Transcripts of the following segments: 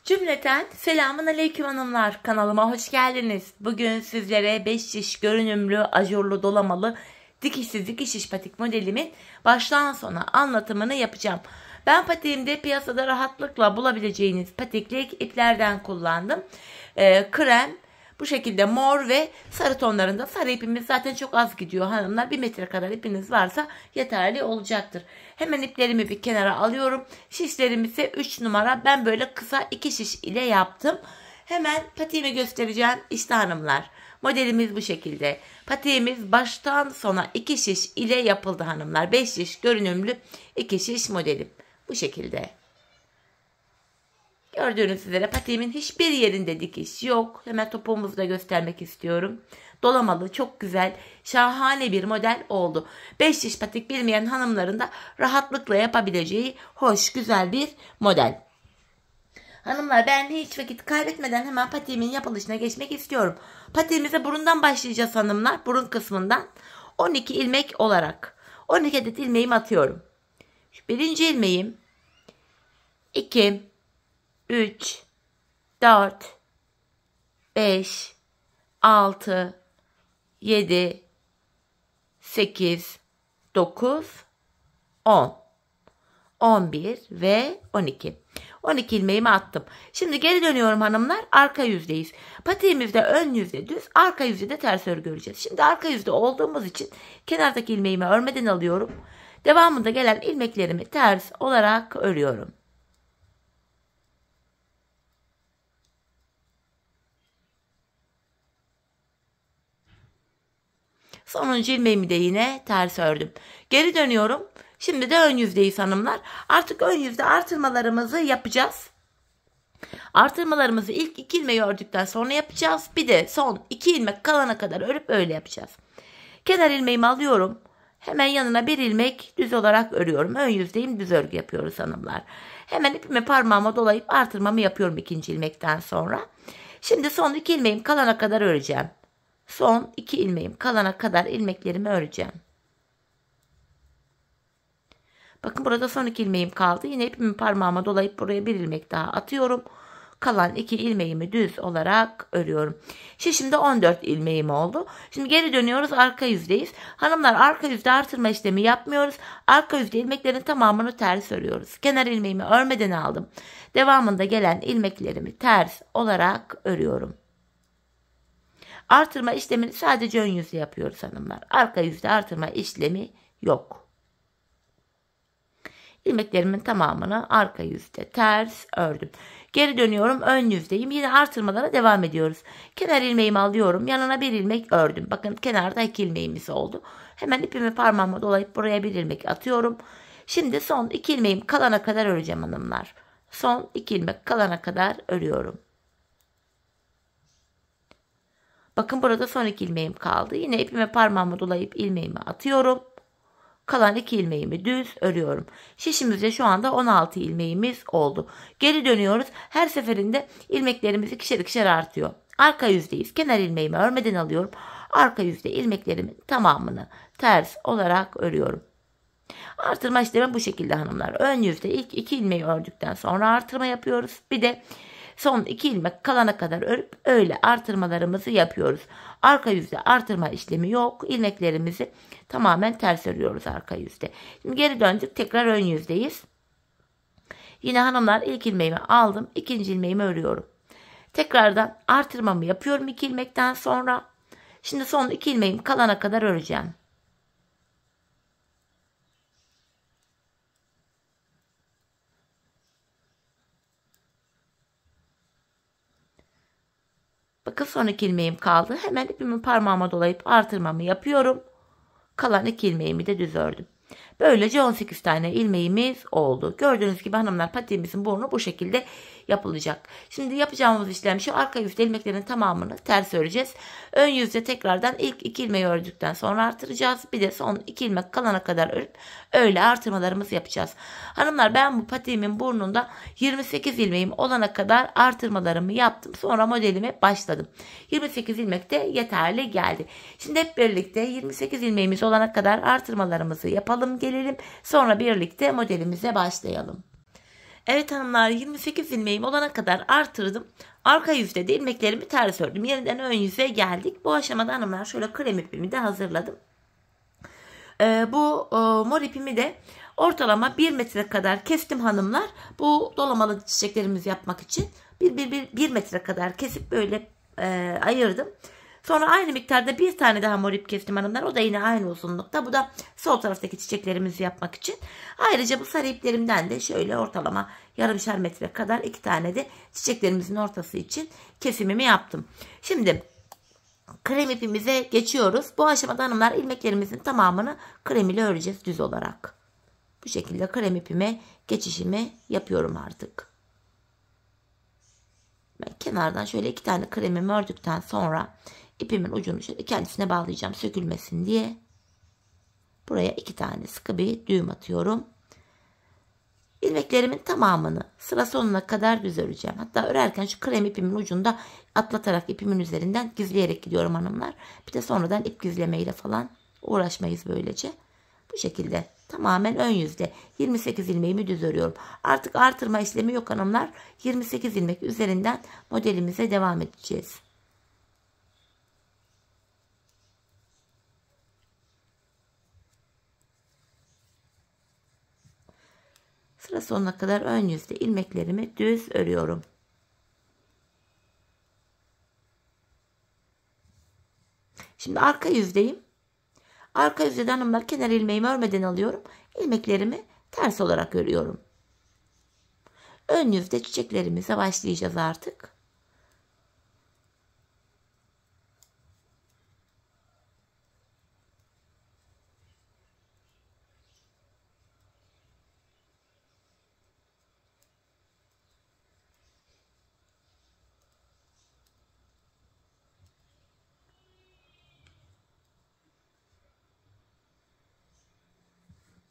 Cümleten selamun aleyküm hanımlar, kanalıma hoş geldiniz. Bugün sizlere 5 şiş görünümlü ajurlu dolamalı dikişsiz dikiş iş patik modelimin baştan sona anlatımını yapacağım. Ben patiğimde piyasada rahatlıkla bulabileceğiniz patiklik iplerden kullandım. Krem, bu şekilde mor ve sarı tonlarında. Sarı ipimiz zaten çok az gidiyor hanımlar. 1 metre kadar ipiniz varsa yeterli olacaktır. Hemen iplerimi bir kenara alıyorum. Şişlerimi ise 3 numara. Ben böyle kısa 2 şiş ile yaptım. Hemen patiğimi göstereceğim. İşte hanımlar. Modelimiz bu şekilde. Patiğimiz baştan sona 2 şiş ile yapıldı hanımlar. 5 şiş görünümlü 2 şiş modelim. Bu şekilde. Gördüğünüz üzere patiğimin hiçbir yerinde dikiş yok. Hemen topuğumuzu da göstermek istiyorum. Dolamalı, çok güzel, şahane bir model oldu. 5 şiş patik bilmeyen hanımların da rahatlıkla yapabileceği hoş, güzel bir model. Hanımlar, ben hiç vakit kaybetmeden hemen patiğimin yapılışına geçmek istiyorum. Patiğimize burundan başlayacağız hanımlar. Burun kısmından 12 ilmek olarak 12 adet ilmeğimi atıyorum. Birinci ilmeğim, 2, 3, 4, 5, 6, 7, 8, 9, 10, 11 ve 12. 12 ilmeğimi attım. Şimdi geri dönüyorum hanımlar. Arka yüzdeyiz. Patiğimizde ön yüzde düz, arka yüzde ters örgü öreceğiz. Şimdi arka yüzde olduğumuz için kenardaki ilmeğimi örmeden alıyorum. Devamında gelen ilmeklerimi ters olarak örüyorum. Sonuncu ilmeğimi de yine ters ördüm. Geri dönüyorum. Şimdi de ön yüzdeyiz hanımlar. Artık ön yüzde artırmalarımızı yapacağız. Artırmalarımızı ilk 2 ilmeği ördükten sonra yapacağız. Bir de son 2 ilmek kalana kadar örüp öyle yapacağız. Kenar ilmeğimi alıyorum. Hemen yanına bir ilmek düz olarak örüyorum. Ön yüzdeyim, düz örgü yapıyoruz hanımlar. Hemen ipimi parmağıma dolayıp artırmamı yapıyorum ikinci ilmekten sonra. Şimdi son 2 ilmeğim kalana kadar öreceğim. Son 2 ilmeğim kalana kadar ilmeklerimi öreceğim. Bakın burada son 2 ilmeğim kaldı. Yine ipimi parmağıma dolayıp buraya bir ilmek daha atıyorum. Kalan 2 ilmeğimi düz olarak örüyorum. Şimdi 14 ilmeğim oldu. Şimdi geri dönüyoruz, arka yüzdeyiz. Hanımlar, arka yüzde artırma işlemi yapmıyoruz. Arka yüzde ilmeklerin tamamını ters örüyoruz. Kenar ilmeğimi örmeden aldım. Devamında gelen ilmeklerimi ters olarak örüyorum. Artırma işlemini sadece ön yüzde yapıyoruz hanımlar. Arka yüzde artırma işlemi yok. İlmeklerimin tamamını arka yüzde ters ördüm. Geri dönüyorum, ön yüzdeyim. Yine artırmalara devam ediyoruz. Kenar ilmeğimi alıyorum. Yanına bir ilmek ördüm. Bakın kenarda 2 ilmeğimiz oldu. Hemen ipimi parmağıma dolayıp buraya bir ilmek atıyorum. Şimdi son 2 ilmeğim kalana kadar öreceğim hanımlar. Son 2 ilmek kalana kadar örüyorum. Bakın burada son 2 ilmeğim kaldı. Yine ipime parmağımı dolayıp ilmeğimi atıyorum. Kalan 2 ilmeğimi düz örüyorum. Şişimizde şu anda 16 ilmeğimiz oldu. Geri dönüyoruz. Her seferinde ilmeklerimiz ikişer ikişer artıyor. Arka yüzdeyiz. Kenar ilmeğimi örmeden alıyorum. Arka yüzde ilmeklerimin tamamını ters olarak örüyorum. Artırma işlemi bu şekilde hanımlar. Ön yüzde ilk 2 ilmeği ördükten sonra artırma yapıyoruz. Bir de son 2 ilmek kalana kadar örüp öyle artırmalarımızı yapıyoruz. Arka yüzde artırma işlemi yok. İlmeklerimizi tamamen ters örüyoruz arka yüzde. Şimdi geri döndük. Tekrar ön yüzdeyiz. Yine hanımlar, ilk ilmeğimi aldım. İkinci ilmeğimi örüyorum. Tekrardan artırmamı yapıyorum 2 ilmekten sonra. Şimdi son 2 ilmeğim kalana kadar öreceğim. Bakın son 2 ilmeğim kaldı. Hemen ipimi parmağıma dolayıp artırmamı yapıyorum. Kalan 2 ilmeğimi de düz ördüm. Böylece 18 tane ilmeğimiz oldu. Gördüğünüz gibi hanımlar, patiğimizin burnu bu şekilde yapılacak. Şimdi yapacağımız işlem şu: arka yüzde ilmeklerin tamamını ters öreceğiz. Ön yüzde tekrardan ilk 2 ilmeği ördükten sonra artıracağız. Bir de son 2 ilmek kalana kadar örüp öyle artırmalarımızı yapacağız. Hanımlar, ben bu patiğimin burnunda 28 ilmeğim olana kadar artırmalarımı yaptım. Sonra modelime başladım. 28 ilmek de yeterli geldi. Şimdi hep birlikte 28 ilmeğimiz olana kadar artırmalarımızı yapalım gelelim. Sonra birlikte modelimize başlayalım. Evet hanımlar, 28 ilmeğim olana kadar artırdım. Arka yüzde de ilmeklerimi ters ördüm. Yeniden ön yüze geldik. Bu aşamada hanımlar şöyle krem ipimi de hazırladım. Bu mor ipimi de ortalama 1 metre kadar kestim hanımlar. Bu dolamalı çiçeklerimizi yapmak için 1 metre kadar kesip böyle ayırdım. Sonra aynı miktarda bir tane daha mor ip kestim hanımlar. O da yine aynı uzunlukta. Bu da sol taraftaki çiçeklerimizi yapmak için. Ayrıca bu sarı iplerimden de şöyle ortalama yarımşar metre kadar 2 tane de çiçeklerimizin ortası için kesimimi yaptım. Şimdi krem ipimize geçiyoruz. Bu aşamada hanımlar ilmeklerimizin tamamını krem ile öreceğiz düz olarak. Bu şekilde krem ipime geçişimi yapıyorum artık. Ben kenardan şöyle 2 tane kremimi ördükten sonra ipimin ucunu şöyle kendisine bağlayacağım sökülmesin diye. Buraya 2 tane sıkı bir düğüm atıyorum. İlmeklerimin tamamını sıra sonuna kadar düz öreceğim. Hatta örerken şu krem ipimin ucunda atlatarak ipimin üzerinden gizleyerek gidiyorum hanımlar. Bir de sonradan ip gizlemeyle falan uğraşmayız böylece. Bu şekilde tamamen ön yüzde 28 ilmeğimi düz örüyorum. Artık artırma işlemi yok hanımlar. 28 ilmek üzerinden modelimize devam edeceğiz. Sıra sonuna kadar ön yüzde ilmeklerimi düz örüyorum. Şimdi arka yüzdeyim. Arka yüzde hanımlar kenar ilmeğimi örmeden alıyorum. İlmeklerimi ters olarak örüyorum. Ön yüzde çiçeklerimize başlayacağız artık.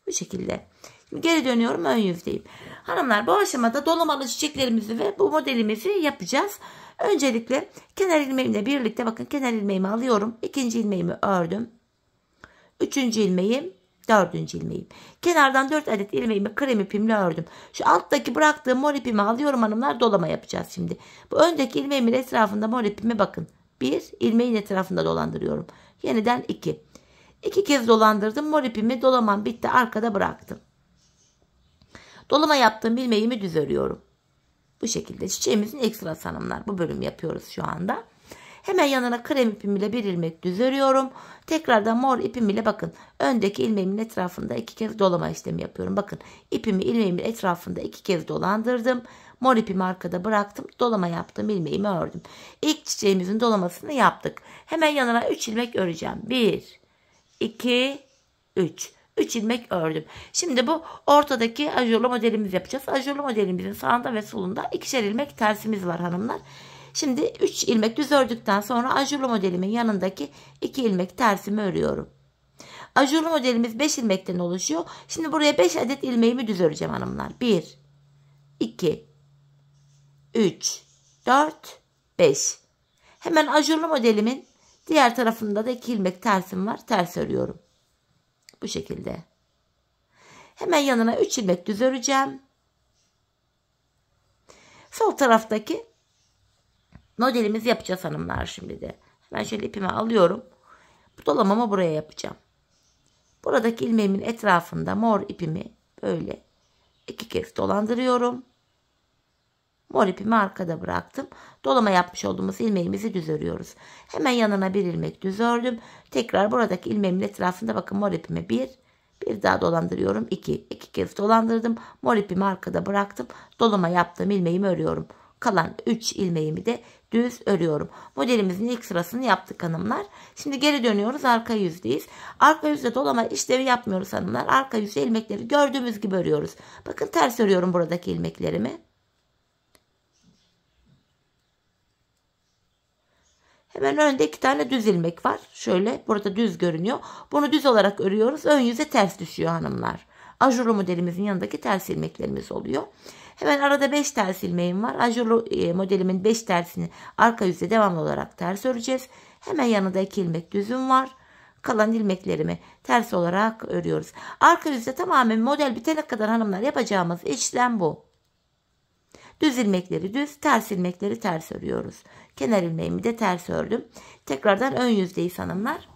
Bu şekilde. Şimdi geri dönüyorum, ön yüzdeyim. Hanımlar, bu aşamada dolamalı çiçeklerimizi ve bu modelimizi yapacağız. Öncelikle kenar ilmeğimle birlikte bakın kenar ilmeğimi alıyorum. İkinci ilmeğimi ördüm. Üçüncü ilmeğim, dördüncü ilmeğim. Kenardan 4 adet ilmeğimi krem ipimle ördüm. Şu alttaki bıraktığım mor ipimi alıyorum hanımlar, dolama yapacağız şimdi. Bu öndeki ilmeğimin etrafında mor ipimi bakın. 1 ilmeğin etrafında dolandırıyorum. Yeniden 2. 2 kez dolandırdım. Mor ipimi dolamam bitti. Arkada bıraktım. Dolama yaptığım ilmeğimi düz örüyorum. Bu şekilde çiçeğimizin ilk sırası hanımlar. Bu bölüm yapıyoruz şu anda. Hemen yanına krem ipim ile bir ilmek düz örüyorum. Tekrardan mor ipim ile bakın öndeki ilmeğimin etrafında 2 kez dolama işlemi yapıyorum. Bakın ipimi ilmeğimin etrafında 2 kez dolandırdım. Mor ipimi arkada bıraktım. Dolama yaptım, ilmeğimi ördüm. İlk çiçeğimizin dolamasını yaptık. Hemen yanına 3 ilmek öreceğim. 1, 2, 3. 3 ilmek ördüm. Şimdi bu ortadaki ajurlu modelimizi yapacağız. Ajurlu modelimizin sağında ve solunda 2'şer ilmek tersimiz var hanımlar. Şimdi 3 ilmek düz ördükten sonra ajurlu modelimin yanındaki 2 ilmek tersimi örüyorum. Ajurlu modelimiz 5 ilmekten oluşuyor. Şimdi buraya 5 adet ilmeğimi düz öreceğim hanımlar. 1, 2, 3, 4, 5. Hemen ajurlu modelimin diğer tarafında da 2 ilmek tersim var. Ters örüyorum. Bu şekilde. Hemen yanına 3 ilmek düz öreceğim. Sol taraftaki modelimizi yapacağız hanımlar şimdi de. Hemen şöyle ipimi alıyorum. Bu dolamamı buraya yapacağım. Buradaki ilmeğimin etrafında mor ipimi böyle 2 kez dolandırıyorum. Mor ipimi arkada bıraktım. Dolama yapmış olduğumuz ilmeğimizi düz örüyoruz. Hemen yanına bir ilmek düz ördüm. Tekrar buradaki ilmeğimin etrafında bakın mor ipimi bir daha dolandırıyorum. 2 kez dolandırdım. Mor ipimi arkada bıraktım. Dolama yaptığım ilmeğimi örüyorum. Kalan 3 ilmeğimi de düz örüyorum. Modelimizin ilk sırasını yaptık hanımlar. Şimdi geri dönüyoruz, arka yüzdeyiz. Arka yüzde dolama işlemi yapmıyoruz hanımlar. Arka yüzde ilmekleri gördüğümüz gibi örüyoruz. Bakın ters örüyorum buradaki ilmeklerimi. Hemen önde 2 tane düz ilmek var. Şöyle burada düz görünüyor. Bunu düz olarak örüyoruz. Ön yüze ters düşüyor hanımlar. Ajurlu modelimizin yanındaki ters ilmeklerimiz oluyor. Hemen arada 5 ters ilmeğim var. Ajurlu modelimin 5 tersini arka yüzde devamlı olarak ters öreceğiz. Hemen yanında 2 ilmek düzüm var. Kalan ilmeklerimi ters olarak örüyoruz. Arka yüzde tamamen model bitene kadar hanımlar yapacağımız işlem bu. Düz ilmekleri düz, ters ilmekleri ters örüyoruz. Kenar ilmeğimi de ters ördüm. Tekrardan ön yüzdeyiz hanımlar.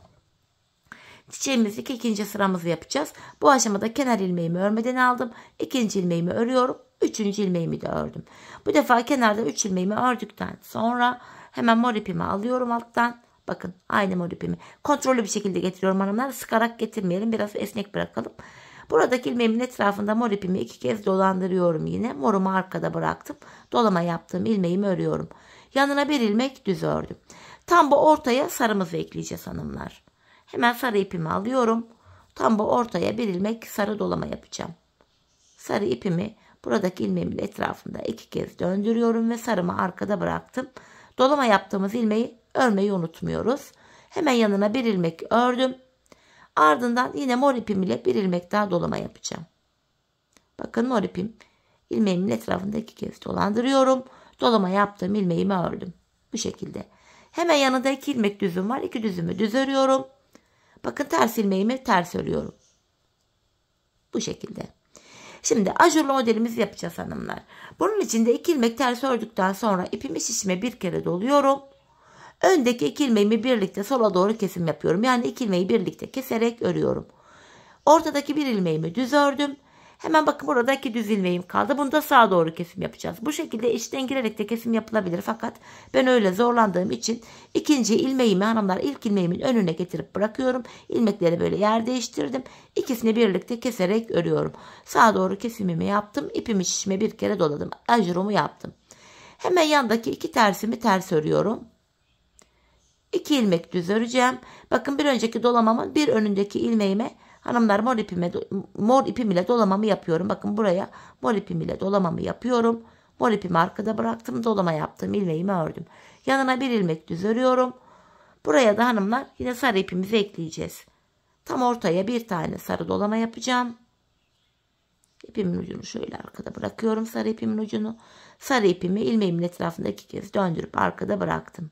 Çiçeğimizdeki ikinci sıramızı yapacağız. Bu aşamada kenar ilmeğimi örmeden aldım. İkinci ilmeğimi örüyorum. Üçüncü ilmeğimi de ördüm. Bu defa kenarda 3 ilmeğimi ördükten sonra hemen mor ipimi alıyorum alttan. Bakın aynı mor ipimi. Kontrollü bir şekilde getiriyorum hanımlar. Sıkarak getirmeyelim. Biraz esnek bırakalım. Buradaki ilmeğimin etrafında mor ipimi 2 kez dolandırıyorum yine. Morumu arkada bıraktım. Dolama yaptığım ilmeğimi örüyorum. Yanına bir ilmek düz ördüm. Tam bu ortaya sarımızı ekleyeceğiz hanımlar. Hemen sarı ipimi alıyorum. Tam bu ortaya bir ilmek sarı dolama yapacağım. Sarı ipimi buradaki ilmeğimin etrafında 2 kez döndürüyorum ve sarımı arkada bıraktım. Dolama yaptığımız ilmeği örmeyi unutmuyoruz. Hemen yanına bir ilmek ördüm. Ardından yine mor ipim ile bir ilmek daha dolama yapacağım. Bakın mor ipim ilmeğimin etrafında 2 kez dolandırıyorum. Dolama yaptığım ilmeğimi ördüm. Bu şekilde. Hemen yanında 2 ilmek düzüm var. 2 düzümü düz örüyorum. Bakın ters ilmeğimi ters örüyorum. Bu şekilde. Şimdi ajurlu modelimizi yapacağız hanımlar. Bunun için de 2 ilmek ters ördükten sonra ipimi şişime bir kere doluyorum. Öndeki 2 ilmeğimi birlikte sola doğru kesim yapıyorum. Yani 2 ilmeği birlikte keserek örüyorum. Ortadaki bir ilmeğimi düz ördüm. Hemen bakın buradaki düz ilmeğim kaldı. Bunu da sağa doğru kesim yapacağız. Bu şekilde içten girerek de kesim yapılabilir. Fakat ben öyle zorlandığım için ikinci ilmeğimi hanımlar ilk ilmeğimin önüne getirip bırakıyorum. İlmekleri böyle yer değiştirdim. İkisini birlikte keserek örüyorum. Sağa doğru kesimimi yaptım. İpimi şişime bir kere doladım. Ajurumu yaptım. Hemen yandaki 2 tersimi ters örüyorum. 2 ilmek düz öreceğim. Bakın bir önceki dolamamın bir önündeki ilmeğime hanımlar mor ipim ile dolamamı yapıyorum. Bakın buraya mor ipim ile dolamamı yapıyorum. Mor ipimi arkada bıraktım. Dolama yaptım. İlmeğimi ördüm. Yanına bir ilmek düz örüyorum. Buraya da hanımlar yine sarı ipimizi ekleyeceğiz. Tam ortaya bir tane sarı dolama yapacağım. İpimin ucunu şöyle arkada bırakıyorum. Sarı ipimin ucunu. Sarı ipimi ilmeğimin etrafında 2 kez döndürüp arkada bıraktım.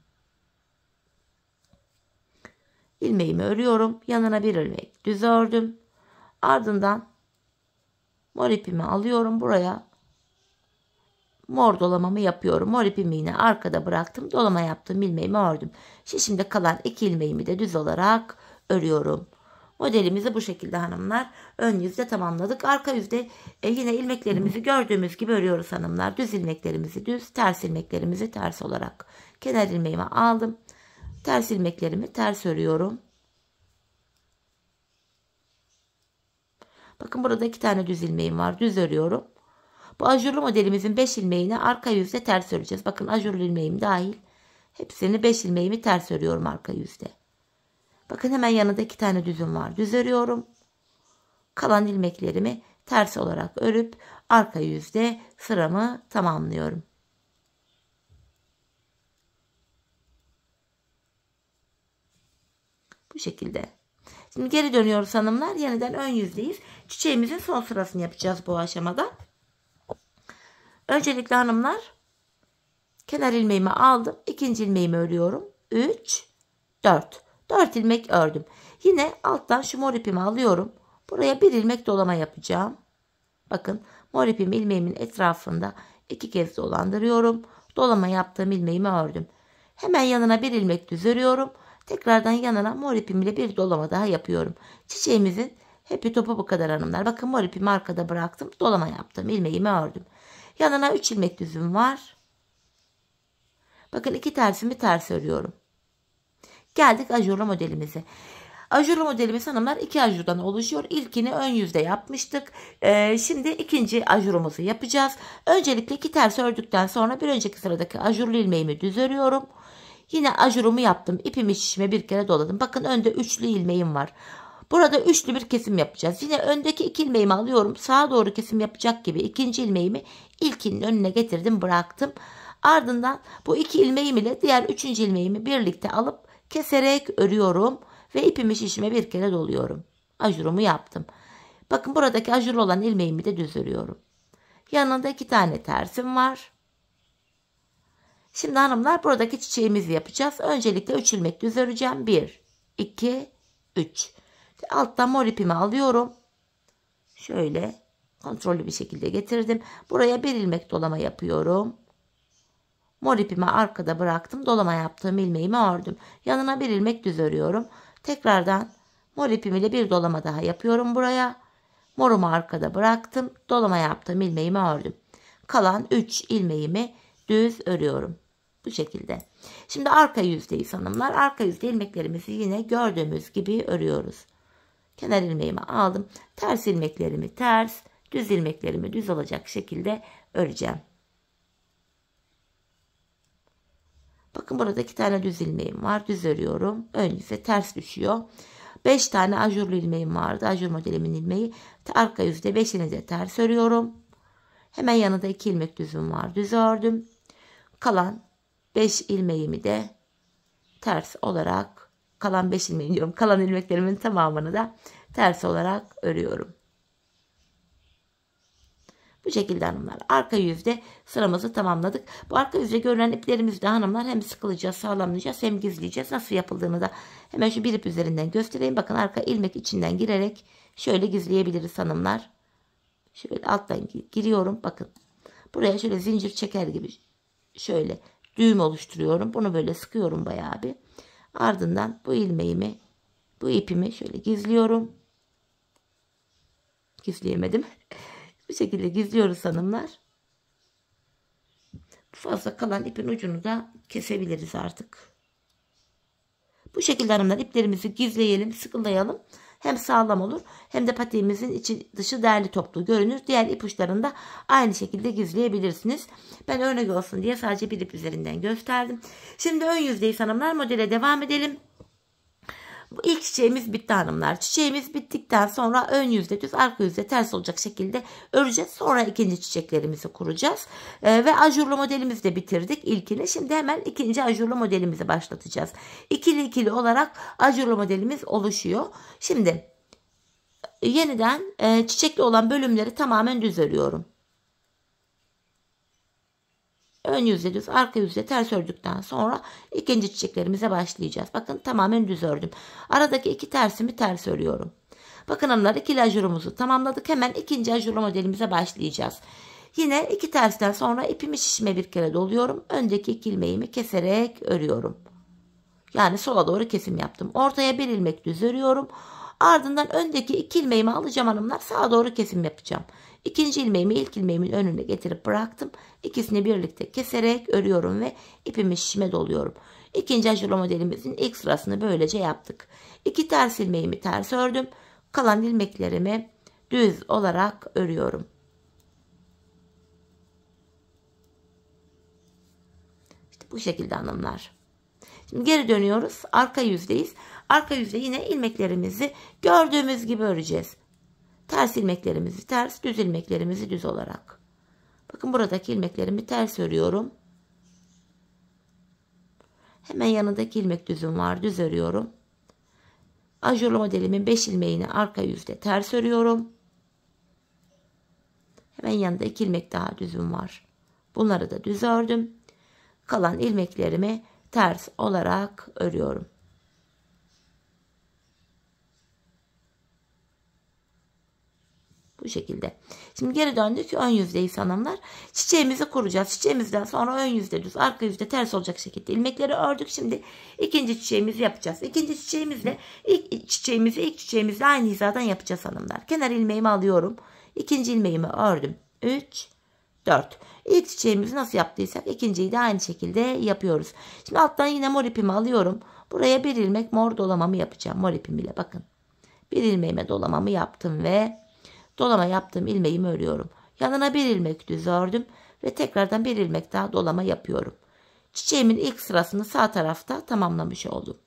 İlmeğimi örüyorum. Yanına bir ilmek düz ördüm. Ardından mor ipimi alıyorum. Buraya mor dolamamı yapıyorum. Mor ipimi yine arkada bıraktım. Dolama yaptığım ilmeğimi ördüm. Şimdi kalan 2 ilmeğimi de düz olarak örüyorum. Modelimizi bu şekilde hanımlar ön yüzde tamamladık. Arka yüzde yine ilmeklerimizi gördüğümüz gibi örüyoruz hanımlar. Düz ilmeklerimizi düz, ters ilmeklerimizi ters olarak. Kenar ilmeğimi aldım. Ters ilmeklerimi ters örüyorum. Bakın burada 2 tane düz ilmeğim var. Düz örüyorum. Bu ajurlu modelimizin 5 ilmeğini arka yüzde ters öreceğiz. Bakın ajurlu ilmeğim dahil. Hepsini 5 ilmeğimi ters örüyorum arka yüzde. Bakın hemen yanında 2 tane düzüm var. Düz örüyorum. Kalan ilmeklerimi ters olarak örüp arka yüzde sıramı tamamlıyorum. Bu şekilde. Şimdi geri dönüyoruz hanımlar. Yeniden ön yüzdeyiz. Çiçeğimizin son sırasını yapacağız bu aşamada. Öncelikle hanımlar kenar ilmeğimi aldım. İkinci ilmeğimi örüyorum. 3, 4. 4 ilmek ördüm. Yine alttan şu mor ipimi alıyorum. Buraya bir ilmek dolama yapacağım. Bakın mor ipimi ilmeğimin etrafında 2 kez dolandırıyorum. Dolama yaptığım ilmeğimi ördüm. Hemen yanına bir ilmek düz örüyorum. Tekrardan yanına mor ipimle bir dolama daha yapıyorum. Çiçeğimizin hepi topu bu kadar hanımlar. Bakın mor ipimi arkada bıraktım. Dolama yaptım. İlmeğimi ördüm. Yanına 3 ilmek düzüm var. Bakın 2 tersimi ters örüyorum. Geldik ajurlu modelimize. Ajurlu modelimiz hanımlar 2 ajurdan oluşuyor. İlkini ön yüzde yapmıştık. Şimdi ikinci ajurumuzu yapacağız. Öncelikle 2 ters ördükten sonra bir önceki sıradaki ajurlu ilmeğimi düz örüyorum. Yine ajurumu yaptım. İpimi şişime bir kere doladım. Bakın önde üçlü ilmeğim var. Burada üçlü bir kesim yapacağız. Yine öndeki 2 ilmeğimi alıyorum. Sağa doğru kesim yapacak gibi ikinci ilmeğimi ilkinin önüne getirdim, bıraktım. Ardından bu 2 ilmeğim ile diğer 3. ilmeğimi birlikte alıp keserek örüyorum ve ipimi şişime bir kere doluyorum. Ajurumu yaptım. Bakın buradaki ajurlu olan ilmeğimi de düz örüyorum. Yanında 2 tane tersim var. Şimdi hanımlar buradaki çiçeğimizi yapacağız. Öncelikle 3 ilmek düz öreceğim. 1, 2, 3. Alttan mor ipimi alıyorum. Şöyle kontrollü bir şekilde getirdim. Buraya bir ilmek dolama yapıyorum. Mor ipimi arkada bıraktım. Dolama yaptığım ilmeğimi ördüm. Yanına bir ilmek düz örüyorum. Tekrardan mor ipim ile bir dolama daha yapıyorum buraya. Morumu arkada bıraktım. Dolama yaptığım ilmeğimi ördüm. Kalan 3 ilmeğimi düz örüyorum. Bu şekilde. Şimdi arka yüzdeyiz hanımlar. Arka yüzde ilmeklerimizi yine gördüğümüz gibi örüyoruz. Kenar ilmeğimi aldım. Ters ilmeklerimi ters, düz ilmeklerimi düz olacak şekilde öreceğim. Bakın burada 2 tane düz ilmeğim var. Düz örüyorum. Ön yüze ters düşüyor. 5 tane ajurlu ilmeğim vardı. Ajur modelimin ilmeği. Arka yüzde 5'ini de ters örüyorum. Hemen yanında 2 ilmek düzüm var. Düz ördüm. Kalan 5 ilmeğimi de ters olarak, kalan 5 ilmeğim diyorum. Kalan ilmeklerimin tamamını da ters olarak örüyorum. Bu şekilde hanımlar. Arka yüzde sıramızı tamamladık. Bu arka yüzde görünen iplerimizde hanımlar hem sıkılayacağız, sağlamlayacağız hem gizleyeceğiz. Nasıl yapıldığını da hemen şu bir ip üzerinden göstereyim. Bakın arka ilmek içinden girerek şöyle gizleyebiliriz hanımlar. Şöyle alttan giriyorum. Bakın. Buraya şöyle zincir çeker gibi şöyle düğüm oluşturuyorum. Bunu böyle sıkıyorum bayağı bir. Ardından bu ilmeğimi, bu ipimi şöyle gizliyorum. Gizleyemedim. Bu şekilde gizliyoruz hanımlar. Fazla kalan ipin ucunu da kesebiliriz artık. Bu şekilde hanımlar iplerimizi gizleyelim, sıkılayalım. Hem sağlam olur hem de patiğimizin içi dışı değerli toplu görünür. Diğer ipuçlarını da aynı şekilde gizleyebilirsiniz. Ben örnek olsun diye sadece bir ip üzerinden gösterdim. Şimdi ön yüzdeyiz hanımlar. Modele devam edelim. Bu ilk çiçeğimiz bitti hanımlar. Çiçeğimiz bittikten sonra ön yüzde düz, arka yüzde ters olacak şekilde öreceğiz. Sonra ikinci çiçeklerimizi kuracağız. Ve ajurlu modelimizi de bitirdik ilkini. Şimdi hemen ikinci ajurlu modelimizi başlatacağız. İkili ikili olarak ajurlu modelimiz oluşuyor. Şimdi yeniden çiçekli olan bölümleri tamamen düz örüyorum. Ön yüzde düz, arka yüzde ters ördükten sonra ikinci çiçeklerimize başlayacağız. Bakın tamamen düz ördüm. Aradaki 2 tersimi ters örüyorum. Bakın hanımlar, ikili ajurumuzu tamamladık. Hemen ikinci ajurlu modelimize başlayacağız. Yine 2 tersten sonra ipimi şişime bir kere doluyorum. Öndeki 2 ilmeğimi keserek örüyorum. Yani sola doğru kesim yaptım. Ortaya bir ilmek düz örüyorum. Ardından öndeki 2 ilmeğimi alacağım hanımlar. Sağa doğru kesim yapacağım. İkinci ilmeğimi ilk ilmeğimin önüne getirip bıraktım. İkisini birlikte keserek örüyorum ve ipimi şişime doluyorum. İkinci ajurlu modelimizin ilk sırasını böylece yaptık. 2 ters ilmeğimi ters ördüm. Kalan ilmeklerimi düz olarak örüyorum. İşte bu şekilde hanımlar. Şimdi geri dönüyoruz. Arka yüzdeyiz. Arka yüzde yine ilmeklerimizi gördüğümüz gibi öreceğiz. Ters ilmeklerimizi ters, düz ilmeklerimizi düz olarak. Bakın buradaki ilmeklerimi ters örüyorum. Hemen yanındaki ilmek düzüm var. Düz örüyorum. Ajurlu modelimin 5 ilmeğini arka yüzde ters örüyorum. Hemen yanında 2 ilmek daha düzüm var. Bunları da düz ördüm. Kalan ilmeklerimi ters olarak örüyorum. Bu şekilde. Şimdi geri döndük. Ön yüzdeyiz hanımlar. Çiçeğimizi kuracağız. Çiçeğimizden sonra ön yüzde düz, arka yüzde ters olacak şekilde ilmekleri ördük. Şimdi ikinci çiçeğimizi yapacağız. İkinci çiçeğimizle ilk çiçeğimizle aynı hizadan yapacağız hanımlar. Kenar ilmeğimi alıyorum. İkinci ilmeğimi ördüm. 3, 4. İlk çiçeğimizi nasıl yaptıysak ikinciyi de aynı şekilde yapıyoruz. Şimdi alttan yine mor ipimi alıyorum. Buraya bir ilmek mor dolamamı yapacağım. Mor ipim ile bakın. Bir ilmeğime dolamamı yaptım ve dolama yaptığım ilmeğimi örüyorum. Yanına bir ilmek düz ördüm ve tekrardan bir ilmek daha dolama yapıyorum. Çiçeğimin ilk sırasını sağ tarafta tamamlamış oldum.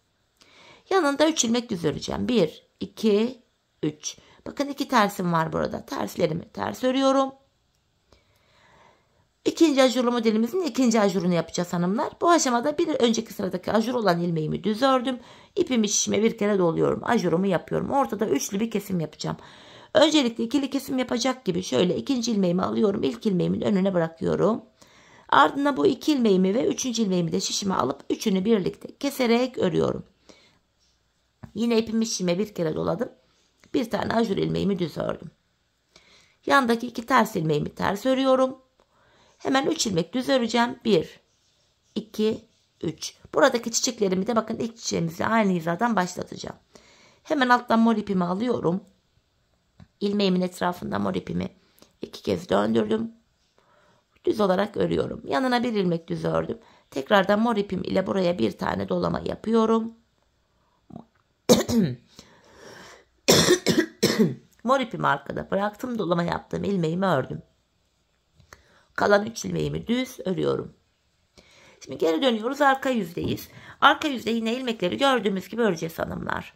Yanında 3 ilmek düz öreceğim. 1, 2, 3. Bakın 2 tersim var burada. Terslerimi ters örüyorum. İkinci ajurlu modelimizin ikinci ajurunu yapacağız hanımlar. Bu aşamada bir önceki sıradaki ajur olan ilmeğimi düz ördüm. İpimi şişime bir kere doluyorum. Ajurumu yapıyorum. Ortada üçlü bir kesim yapacağım. Öncelikle ikili kesim yapacak gibi şöyle ikinci ilmeğimi alıyorum. İlk ilmeğimin önüne bırakıyorum. Ardından bu 2 ilmeğimi ve 3. ilmeğimi de şişime alıp üçünü birlikte keserek örüyorum. Yine ipimi şişime bir kere doladım. Bir tane ajur ilmeğimi düz ördüm. Yandaki 2 ters ilmeğimi ters örüyorum. Hemen 3 ilmek düz öreceğim. 1, 2, 3. Buradaki çiçeklerimi de bakın ilk çiçeğimizle aynı hizadan başlatacağım. Hemen alttan mor ipimi alıyorum. İlmeğimin etrafında mor ipimi 2 kez döndürdüm. Düz olarak örüyorum. Yanına bir ilmek düz ördüm. Tekrardan mor ipim ile buraya bir tane dolama yapıyorum. Mor ipimi arkada bıraktım. Dolama yaptığım ilmeğimi ördüm. Kalan 3 ilmeğimi düz örüyorum. Şimdi geri dönüyoruz. Arka yüzdeyiz. Arka yüzde yine ilmekleri gördüğümüz gibi öreceğiz hanımlar.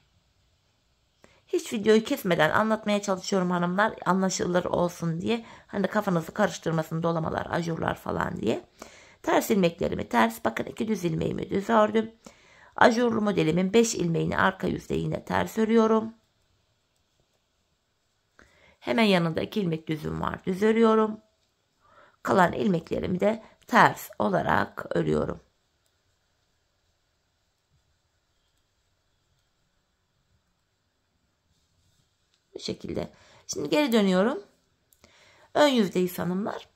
Hiç videoyu kesmeden anlatmaya çalışıyorum hanımlar. Anlaşılır olsun diye. Hani kafanızı karıştırmasın dolamalar, ajurlar falan diye. Ters ilmeklerimi ters. Bakın 2 düz ilmeğimi düz ördüm. Ajurlu modelimin 5 ilmeğini arka yüzde yine ters örüyorum. Hemen yanında 2 ilmek düzüm var. Düz örüyorum. Kalan ilmeklerimi de ters olarak örüyorum. Bu şekilde. Şimdi geri dönüyorum. Ön yüzdeyiz hanımlar.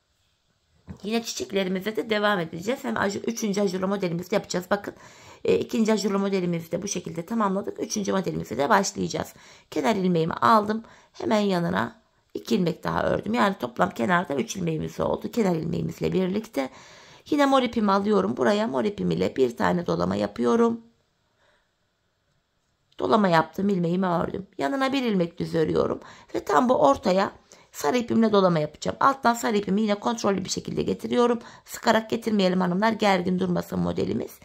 Yine çiçeklerimize de devam edeceğiz. Hem 3. ajurlu modelimizde yapacağız. Bakın 2. ajurlu modelimizi de bu şekilde tamamladık. 3. modelimize de başlayacağız. Kenar ilmeğimi aldım. Hemen yanına 2 ilmek daha ördüm. Yani toplam kenarda 3 ilmeğimiz oldu. Kenar ilmeğimizle birlikte. Yine mor ipimi alıyorum. Buraya mor ipim ile bir tane dolama yapıyorum. Dolama yaptım, ilmeğimi ördüm. Yanına bir ilmek düz örüyorum. Ve tam bu ortaya sarı ipimle dolama yapacağım. Alttan sarı ipimi yine kontrollü bir şekilde getiriyorum. Sıkarak getirmeyelim hanımlar. Gergin durmasın modelimiz.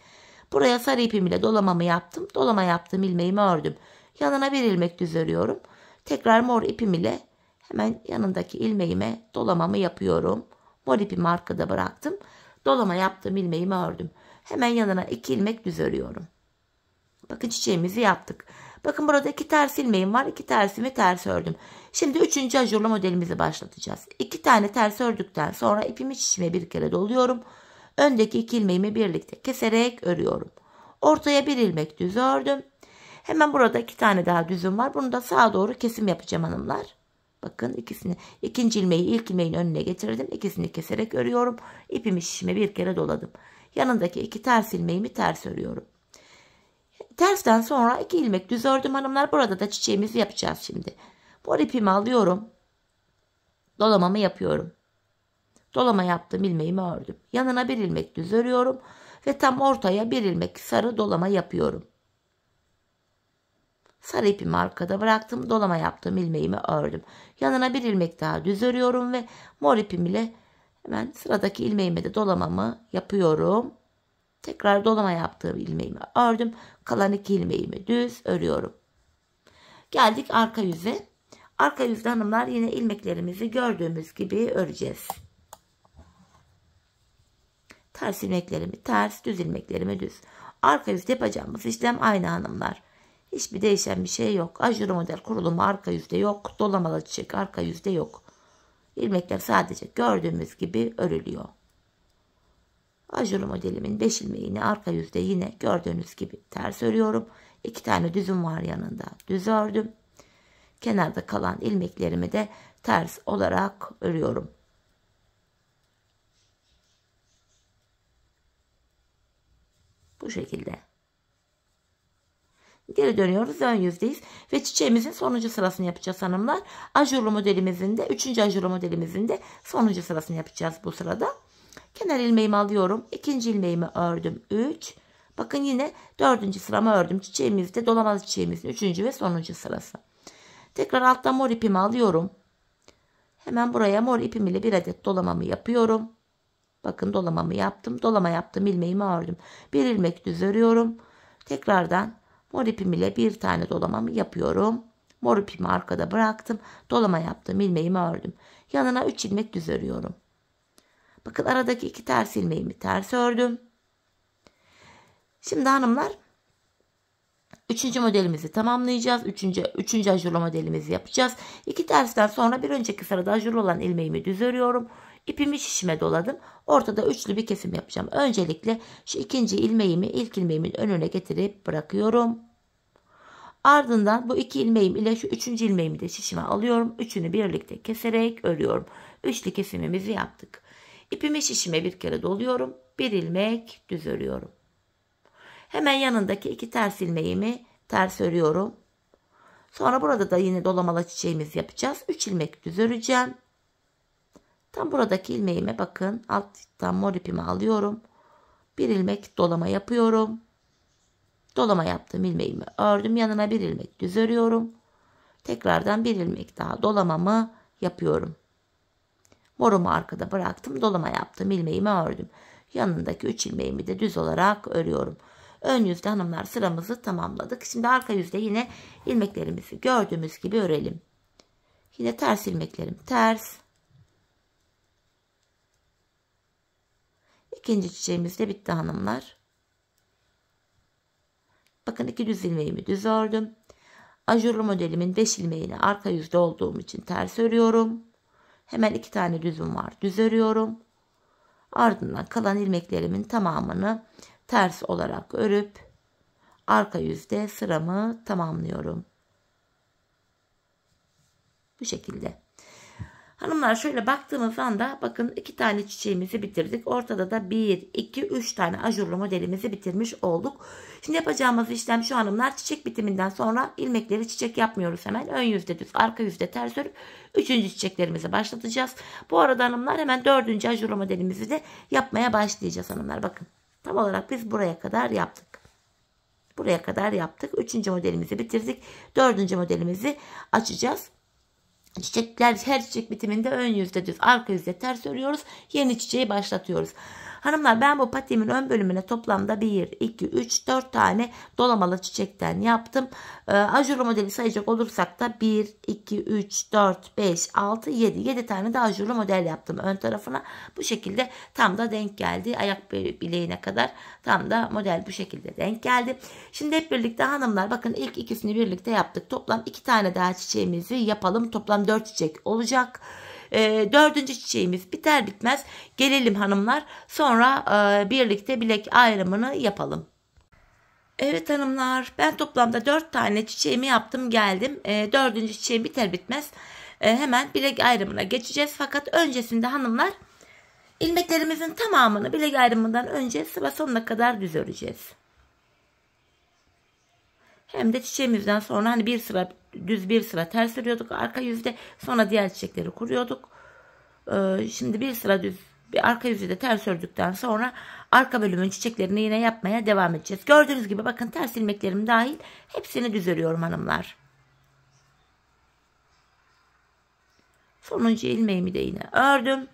Buraya sarı ipim ile dolamamı yaptım. Dolama yaptığım ilmeğimi ördüm. Yanına bir ilmek düz örüyorum. Tekrar mor ipim ile hemen yanındaki ilmeğime dolamamı yapıyorum. Mor ipimi arkada bıraktım. Dolama yaptığım ilmeğimi ördüm. Hemen yanına 2 ilmek düz örüyorum. Bakın çiçeğimizi yaptık. Bakın burada 2 ters ilmeğim var. 2 tersimi ters ördüm. Şimdi 3. ajurlu modelimizi başlatacağız. 2 tane ters ördükten sonra ipimi çişime bir kere doluyorum. Öndeki 2 ilmeğimi birlikte keserek örüyorum. Ortaya bir ilmek düz ördüm. Hemen burada 2 tane daha düzüm var. Bunu da sağa doğru kesim yapacağım hanımlar. Bakın ikisini, ikinci ilmeği ilk ilmeğin önüne getirdim. İkisini keserek örüyorum. İpimi şişime bir kere doladım. Yanındaki 2 ters ilmeğimi ters örüyorum. Tersten sonra 2 ilmek düz ördüm hanımlar. Burada da çiçeğimizi yapacağız şimdi. Mor ipimi alıyorum. Dolamamı yapıyorum. Dolama yaptım, ilmeğimi ördüm. Yanına bir ilmek düz örüyorum. Ve tam ortaya bir ilmek sarı dolama yapıyorum. Sarı ipimi arkada bıraktım. Dolama yaptım, ilmeğimi ördüm. Yanına bir ilmek daha düz örüyorum. Ve mor ipim ile hemen sıradaki ilmeğime de dolamamı yapıyorum. Tekrar dolama yaptığım ilmeğimi ördüm. Kalan 2 ilmeğimi düz örüyorum. Geldik arka yüze. Arka yüzde hanımlar yine ilmeklerimizi gördüğümüz gibi öreceğiz. Ters ilmeklerimi ters, düz ilmeklerimi düz. Arka yüzde yapacağımız işlem aynı hanımlar. Hiçbir değişen bir şey yok. Ajurlu model kurulumu arka yüzde yok. Dolamalı çiçek arka yüzde yok. İlmekler sadece gördüğümüz gibi örülüyor. Ajurlu modelimin 5 ilmeğini arka yüzde yine gördüğünüz gibi ters örüyorum. 2 tane düzüm var yanında. Düz ördüm. Kenarda kalan ilmeklerimi de ters olarak örüyorum. Bu şekilde. Geri dönüyoruz. Ön yüzdeyiz. Ve çiçeğimizin sonuncu sırasını yapacağız hanımlar. Ajurlu modelimizin de 3. ajurlu modelimizin de sonuncu sırasını yapacağız bu sırada. Kenar ilmeğimi alıyorum. 2. ilmeğimi ördüm. 3. Bakın yine 4. sıramı ördüm. Çiçeğimizde dolamalı çiçeğimizin 3. ve sonuncu sırası. Tekrar alttan mor ipimi alıyorum. Hemen buraya mor ipim ile bir adet dolamamı yapıyorum. Bakın dolamamı yaptım. Dolama yaptım. İlmeğimi ördüm. Bir ilmek düz örüyorum. Tekrardan mor ipim ile bir tane dolamamı yapıyorum. Mor ipimi arkada bıraktım. Dolama yaptım. İlmeğimi ördüm. Yanına 3 ilmek düz örüyorum. Bakın aradaki 2 ters ilmeğimi ters ördüm. Şimdi hanımlar 3. modelimizi tamamlayacağız. 3. ajurlu modelimizi yapacağız. 2 tersten sonra bir önceki sırada ajurlu olan ilmeğimi düz örüyorum. İpimi şişime doladım. Ortada üçlü bir kesim yapacağım. Öncelikle şu ikinci ilmeğimi ilk ilmeğimin önüne getirip bırakıyorum. Ardından bu 2 ilmeğim ile şu 3. ilmeğimi de şişime alıyorum. Üçünü birlikte keserek örüyorum. Üçlü kesimimizi yaptık. İpimi şişime bir kere doluyorum. Bir ilmek düz örüyorum. Hemen yanındaki 2 ters ilmeğimi ters örüyorum. Sonra burada da yine dolamalı çiçeğimizi yapacağız. 3 ilmek düz öreceğim. Tam buradaki ilmeğime bakın, alttan mor ipimi alıyorum. Bir ilmek dolama yapıyorum. Dolama yaptığım ilmeğimi ördüm. Yanına bir ilmek düz örüyorum. Tekrardan bir ilmek daha dolamamı yapıyorum. Morumu arkada bıraktım. Dolama yaptım. İlmeğimi ördüm. Yanındaki 3 ilmeğimi de düz olarak örüyorum. Ön yüzde hanımlar sıramızı tamamladık. Şimdi arka yüzde yine ilmeklerimizi gördüğümüz gibi örelim. Yine ters ilmeklerim ters. İkinci çiçeğimiz de bitti hanımlar. Bakın 2 düz ilmeğimi düz ördüm. Ajurlu modelimin 5 ilmeğini arka yüzde olduğum için ters örüyorum. Hemen 2 tane düzüm var. Düz örüyorum. Ardından kalan ilmeklerimin tamamını ters olarak örüp arka yüzde sıramı tamamlıyorum. Bu şekilde. Hanımlar şöyle baktığımız anda bakın 2 tane çiçeğimizi bitirdik. Ortada da 1, 2, 3 tane ajurlu modelimizi bitirmiş olduk. Şimdi yapacağımız işlem şu hanımlar, çiçek bitiminden sonra ilmekleri çiçek yapmıyoruz hemen. Ön yüzde düz, arka yüzde ters örüp 3. çiçeklerimizi başlatacağız. Bu arada hanımlar hemen 4. ajurlu modelimizi de yapmaya başlayacağız hanımlar. Bakın tam olarak biz buraya kadar yaptık. Buraya kadar yaptık. 3. modelimizi bitirdik. 4. modelimizi açacağız. Çiçekler, her çiçek bitiminde ön yüzde düz, arka yüzde ters örüyoruz. Yeni çiçeği başlatıyoruz. Hanımlar ben bu patiğimin ön bölümüne toplamda 1, 2, 3, 4 tane dolamalı çiçekten yaptım. Ajurlu modeli sayacak olursak da 1, 2, 3, 4, 5, 6, 7. 7 tane de ajurlu model yaptım ön tarafına. Bu şekilde tam da denk geldi. Ayak bileğine kadar tam da model bu şekilde denk geldi. Şimdi hep birlikte hanımlar bakın ilk ikisini birlikte yaptık. Toplam 2 tane daha çiçeğimizi yapalım. Toplam 4 çiçek olacak. 4. çiçeğimiz biter bitmez gelelim hanımlar, sonra birlikte bilek ayrımını yapalım. Evet hanımlar, ben toplamda 4 tane çiçeğimi yaptım geldim. 4. çiçeğim biter bitmez hemen bilek ayrımına geçeceğiz. Fakat öncesinde hanımlar ilmeklerimizin tamamını bilek ayrımından önce sıra sonuna kadar düz öreceğiz. Hem de çiçeğimizden sonra hani bir sıra düz bir sıra ters örüyorduk arka yüzde, sonra diğer çiçekleri kuruyorduk. Şimdi bir sıra düz bir arka yüzde de ters ördükten sonra arka bölümün çiçeklerini yine yapmaya devam edeceğiz. Gördüğünüz gibi bakın ters ilmeklerim dahil hepsini düz örüyorum hanımlar. Sonuncu ilmeğimi de yine ördüm.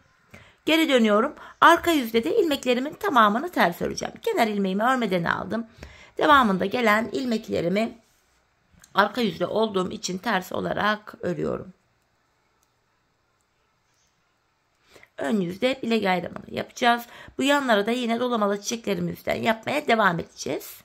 Geri dönüyorum. Arka yüzde de ilmeklerimin tamamını ters öreceğim. Kenar ilmeğimi örmeden aldım. Devamında gelen ilmeklerimi arka yüzde olduğum için ters olarak örüyorum. Ön yüzde bilek ayrımını yapacağız. Bu yanlara da yine dolamalı çiçeklerimizden yapmaya devam edeceğiz.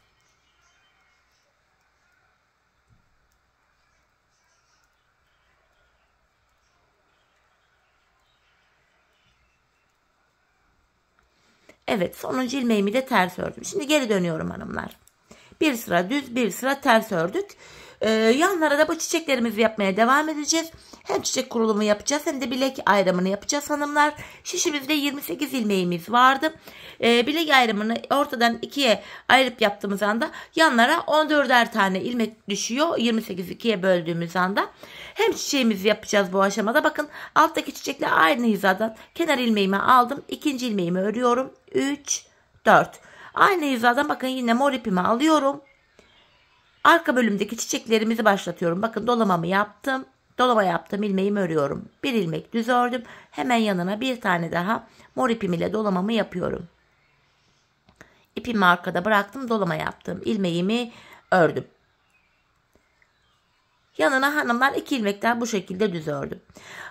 Evet, sonuncu ilmeğimi de ters ördüm. Şimdi geri dönüyorum hanımlar. Bir sıra düz, bir sıra ters ördük. Yanlara da bu çiçeklerimizi yapmaya devam edeceğiz. Hem çiçek kurulumu yapacağız hem de bilek ayrımını yapacağız hanımlar. Şişimizde 28 ilmeğimiz vardı. Bilek ayrımını ortadan ikiye ayırıp yaptığımız anda yanlara 14'er tane ilmek düşüyor. 28'i ikiye böldüğümüz anda. Hem çiçeğimizi yapacağız bu aşamada. Bakın alttaki çiçekle aynı hizadan kenar ilmeğimi aldım. İkinci ilmeğimi örüyorum. 3, 4. Aynı hizadan bakın yine mor ipimi alıyorum. Arka bölümdeki çiçeklerimizi başlatıyorum. Bakın dolamamı yaptım. Dolama yaptım. İlmeğimi örüyorum. Bir ilmek düz ördüm. Hemen yanına bir tane daha mor ipim ile dolamamı yapıyorum. İpimi arkada bıraktım. Dolama yaptım. İlmeğimi ördüm. Yanına hanımlar 2 ilmek daha bu şekilde düz ördüm.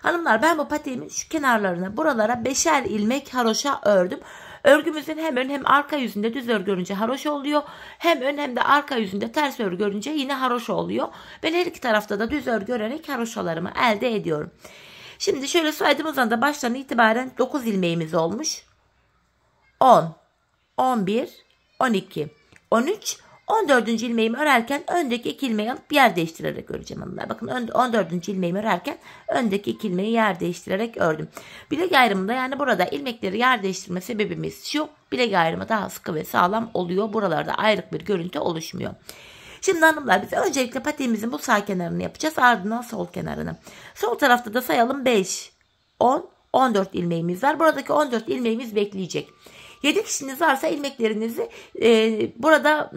Hanımlar ben bu patiğimin şu kenarlarına buralara 5'er ilmek haroşa ördüm. Örgümüzün hem ön hem arka yüzünde düz örgü görünce haroşa oluyor. Hem ön hem de arka yüzünde ters örgü görünce yine haroşa oluyor. Ben her iki tarafta da düz örgü örerek haroşalarımı elde ediyorum. Şimdi şöyle saydığımız anda baştan itibaren 9 ilmeğimiz olmuş. 10, 11, 12, 13, 14. ilmeğimi örerken öndeki 2 ilmeği alıp yer değiştirerek öreceğim hanımlar. Bakın 14. ilmeğimi örerken öndeki 2 ilmeği yer değiştirerek ördüm. Bilek ayrımında, yani burada ilmekleri yer değiştirme sebebimiz şu: bilek ayrımı daha sıkı ve sağlam oluyor. Buralarda ayrık bir görüntü oluşmuyor. Şimdi hanımlar, biz öncelikle patiğimizin bu sağ kenarını yapacağız. Ardından sol kenarını. Sol tarafta da sayalım: 5, 10, 14 ilmeğimiz var. Buradaki 14 ilmeğimiz bekleyecek. 7 kişiniz varsa ilmeklerinizi burada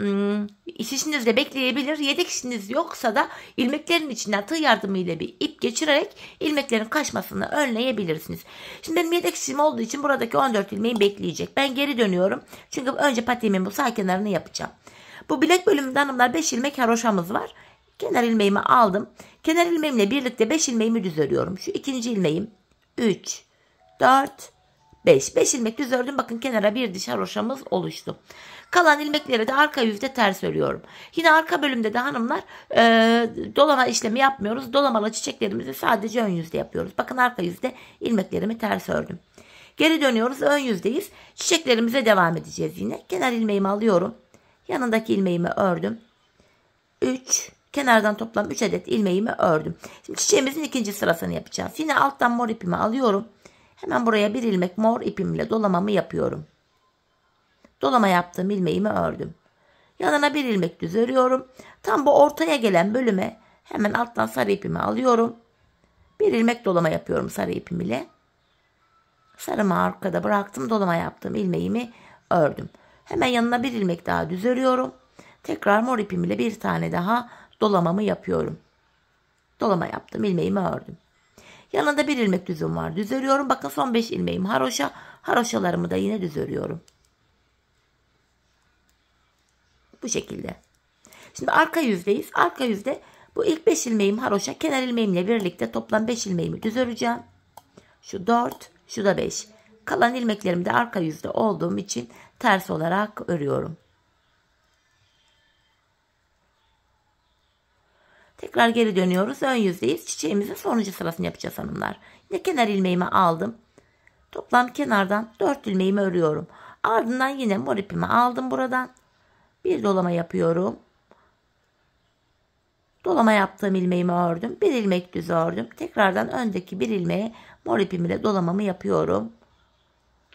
şişinizde bekleyebilir. 7 kişiniz yoksa da ilmeklerin içinden tığ yardımıyla bir ip geçirerek ilmeklerin kaçmasını önleyebilirsiniz. Şimdi benim 7 kişim olduğu için buradaki 14 ilmeğim bekleyecek. Ben geri dönüyorum. Çünkü önce patiğimin bu sağ kenarını yapacağım. Bu bilek bölümünde hanımlar 5 ilmek haroşamız var. Kenar ilmeğimi aldım. Kenar ilmeğimle birlikte 5 ilmeğimi düz örüyorum. Şu ikinci ilmeğim 3, 4, 5. 5 ilmek düz ördüm. Bakın kenara bir diş haroşamız oluştu. Kalan ilmekleri de arka yüzde ters örüyorum. Yine arka bölümde de hanımlar dolama işlemi yapmıyoruz. Dolamalı çiçeklerimizi sadece ön yüzde yapıyoruz. Bakın arka yüzde ilmeklerimi ters ördüm. Geri dönüyoruz. Ön yüzdeyiz. Çiçeklerimize devam edeceğiz yine. Kenar ilmeğimi alıyorum. Yanındaki ilmeğimi ördüm. 3. Kenardan toplam 3 adet ilmeğimi ördüm. Şimdi çiçeğimizin ikinci sırasını yapacağız. Yine alttan mor ipimi alıyorum. Hemen buraya bir ilmek mor ipimle dolamamı yapıyorum. Dolama yaptığım ilmeğimi ördüm. Yanına bir ilmek düz örüyorum. Tam bu ortaya gelen bölüme hemen alttan sarı ipimi alıyorum. Bir ilmek dolama yapıyorum sarı ipim ile. Sarımı arkada bıraktım. Dolama yaptığım ilmeğimi ördüm. Hemen yanına bir ilmek daha düz örüyorum. Tekrar mor ipim ile bir tane daha dolamamı yapıyorum. Dolama yaptım, ilmeğimi ördüm. Yanında bir ilmek düzüm var. Düz örüyorum. Bakın son 5 ilmeğim haroşa. Haroşalarımı da yine düz örüyorum. Bu şekilde. Şimdi arka yüzdeyiz. Arka yüzde bu ilk 5 ilmeğim haroşa. Kenar ilmeğimle birlikte toplam 5 ilmeğimi düz öreceğim. Şu 4, şu da 5. Kalan ilmeklerim de arka yüzde olduğum için ters olarak örüyorum. Tekrar geri dönüyoruz. Ön yüzdeyiz. Çiçeğimizin sonuncu sırasını yapacağız hanımlar. Yine kenar ilmeğimi aldım. Toplam kenardan 4 ilmeğimi örüyorum. Ardından yine mor ipimi aldım buradan. Bir dolama yapıyorum. Dolama yaptığım ilmeğimi ördüm. Bir ilmek düz ördüm. Tekrardan öndeki bir ilmeğe mor ipimle dolamamı yapıyorum.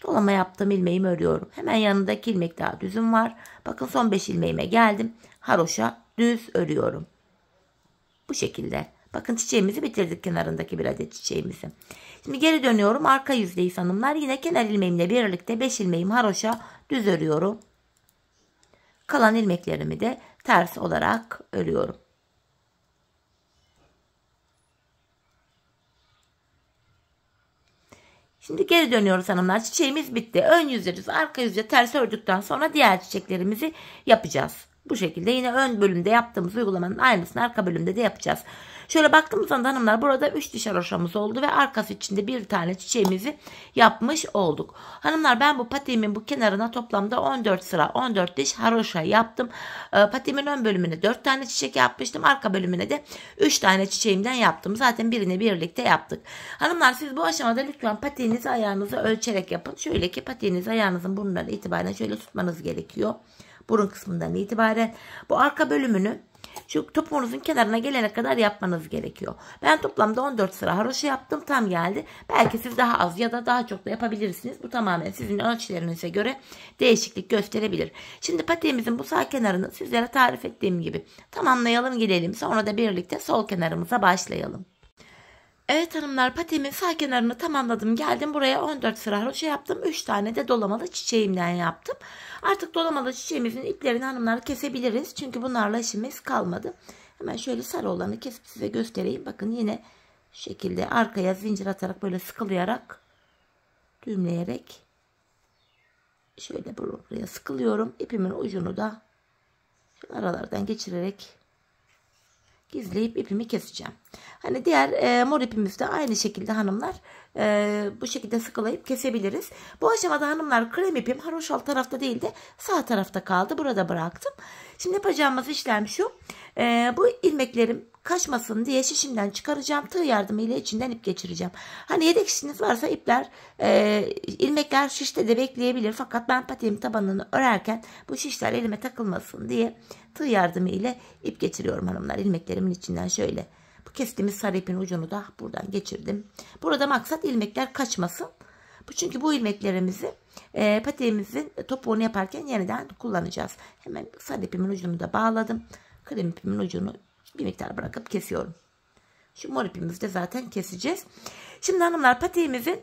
Dolama yaptığım ilmeğimi örüyorum. Hemen yanındaki ilmek daha düzüm var. Bakın son 5 ilmeğime geldim. Haroşa düz örüyorum. Bu şekilde. Bakın çiçeğimizi bitirdik, kenarındaki bir adet çiçeğimizi. Şimdi geri dönüyorum. Arka yüzdeyiz hanımlar. Yine kenar ilmeğimle birlikte 5 ilmeğim haroşa düz örüyorum. Kalan ilmeklerimi de ters olarak örüyorum. Şimdi geri dönüyoruz hanımlar. Çiçeğimiz bitti. Ön yüzde düz, arka yüzde ters ördükten sonra diğer çiçeklerimizi yapacağız. Bu şekilde yine ön bölümde yaptığımız uygulamanın aynısını arka bölümde de yapacağız. Şöyle baktığımız zaman hanımlar burada 3 diş haroşamız oldu ve arkası içinde bir tane çiçeğimizi yapmış olduk. Hanımlar, ben bu patiğimin bu kenarına toplamda 14 sıra 14 diş haroşa yaptım. Patiğimin ön bölümüne 4 tane çiçek yapmıştım. Arka bölümüne de 3 tane çiçeğimden yaptım. Zaten birini birlikte yaptık. Hanımlar, siz bu aşamada lütfen patiğinizi ayağınızı ölçerek yapın. Şöyle ki patiğinizi ayağınızın burnundan itibaren şöyle tutmanız gerekiyor. Burun kısmından itibaren bu arka bölümünü şu topuğunuzun kenarına gelene kadar yapmanız gerekiyor. Ben toplamda 14 sıra haroşa yaptım. Tam geldi. Belki siz daha az ya da daha çok da yapabilirsiniz. Bu tamamen sizin ölçülerinize göre değişiklik gösterebilir. Şimdi patiğimizin bu sağ kenarını sizlere tarif ettiğim gibi tamamlayalım, gidelim. Sonra da birlikte sol kenarımıza başlayalım. Evet hanımlar, patiğimin sağ kenarını tamamladım. Geldim buraya 14 sıra haroşa yaptım. 3 tane de dolamalı çiçeğimden yaptım. Artık dolamalı çiçeğimizin iplerini hanımlar kesebiliriz. Çünkü bunlarla işimiz kalmadı. Hemen şöyle sarı olanı kesip size göstereyim. Bakın yine şu şekilde arkaya zincir atarak böyle sıkılayarak, düğümleyerek şöyle buraya sıkılıyorum. İpimin ucunu da aralardan geçirerek gizleyip ipimi keseceğim. Hani diğer mor ipimizde aynı şekilde hanımlar bu şekilde sıkılayıp kesebiliriz. Bu aşamada hanımlar krem ipim haroşal tarafta değil de sağ tarafta kaldı. Burada bıraktım. Şimdi yapacağımız işlem şu. Bu ilmeklerim kaçmasın diye şişimden çıkaracağım. Tığ yardımıyla içinden ip geçireceğim. Hani yedek şişiniz varsa ilmekler şişte de bekleyebilir. Fakat ben patiğimin tabanını örerken bu şişler elime takılmasın diye tığ yardımı ile ip geçiriyorum hanımlar. İlmeklerimin içinden şöyle. Bu kestiğimiz sarı ipin ucunu da buradan geçirdim. Burada maksat ilmekler kaçmasın. Çünkü bu ilmeklerimizi patiğimizin topuğunu yaparken yeniden kullanacağız. Hemen sarı ipimin ucunu da bağladım. Krem ipimin ucunu bir miktar bırakıp kesiyorum. Şu mor ipimizi de zaten keseceğiz. Şimdi hanımlar patiğimizin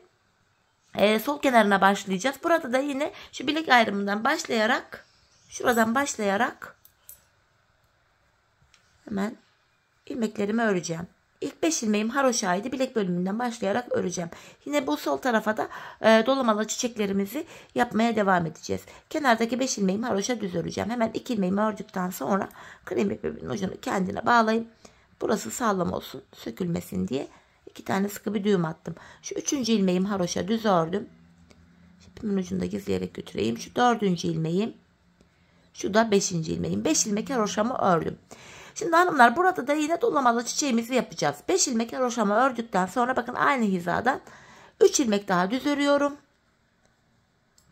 sol kenarına başlayacağız. Burada da yine şu bilek ayrımından başlayarak, şuradan başlayarak hemen ilmeklerimi öreceğim. İlk 5 ilmeğim haroşaydı. Bilek bölümünden başlayarak öreceğim. Yine bu sol tarafa da dolamalı çiçeklerimizi yapmaya devam edeceğiz. Kenardaki 5 ilmeğimi haroşa düz öreceğim. Hemen 2 ilmeğimi ördükten sonra krem ipimin ucunu kendine bağlayayım. Burası sağlam olsun, sökülmesin diye 2 tane sıkı bir düğüm attım. Şu 3. ilmeğimi haroşa düz ördüm. İpimin ucunu da gizleyerek götüreyim. Şu 4. ilmeğim. Şu da 5. ilmeğim. 5 ilmek haroşamı ördüm. Şimdi hanımlar burada da yine dolamalı çiçeğimizi yapacağız. 5 ilmek haroşamı ördükten sonra bakın aynı hizadan 3 ilmek daha düz örüyorum.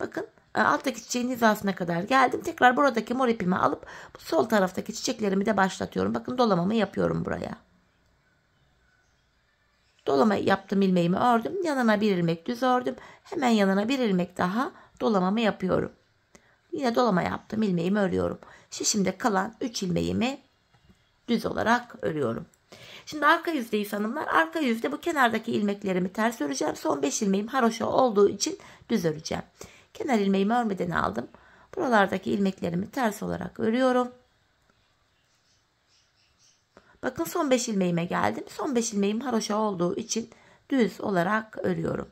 Bakın alttaki çiçeğin hizasına kadar geldim. Tekrar buradaki mor ipimi alıp sol taraftaki çiçeklerimi de başlatıyorum. Bakın dolamamı yapıyorum buraya. Dolama yaptım, ilmeğimi ördüm. Yanına bir ilmek düz ördüm. Hemen yanına bir ilmek daha dolamamı yapıyorum. Yine dolama yaptım, ilmeğimi örüyorum. Şişimde kalan 3 ilmeğimi düz olarak örüyorum. Şimdi arka yüzdeyiz hanımlar. Arka yüzde bu kenardaki ilmeklerimi ters öreceğim. Son 5 ilmeğim haroşa olduğu için düz öreceğim. Kenar ilmeğimi örmeden aldım. Buralardaki ilmeklerimi ters olarak örüyorum. Bakın son 5 ilmeğime geldim. Son 5 ilmeğim haroşa olduğu için düz olarak örüyorum.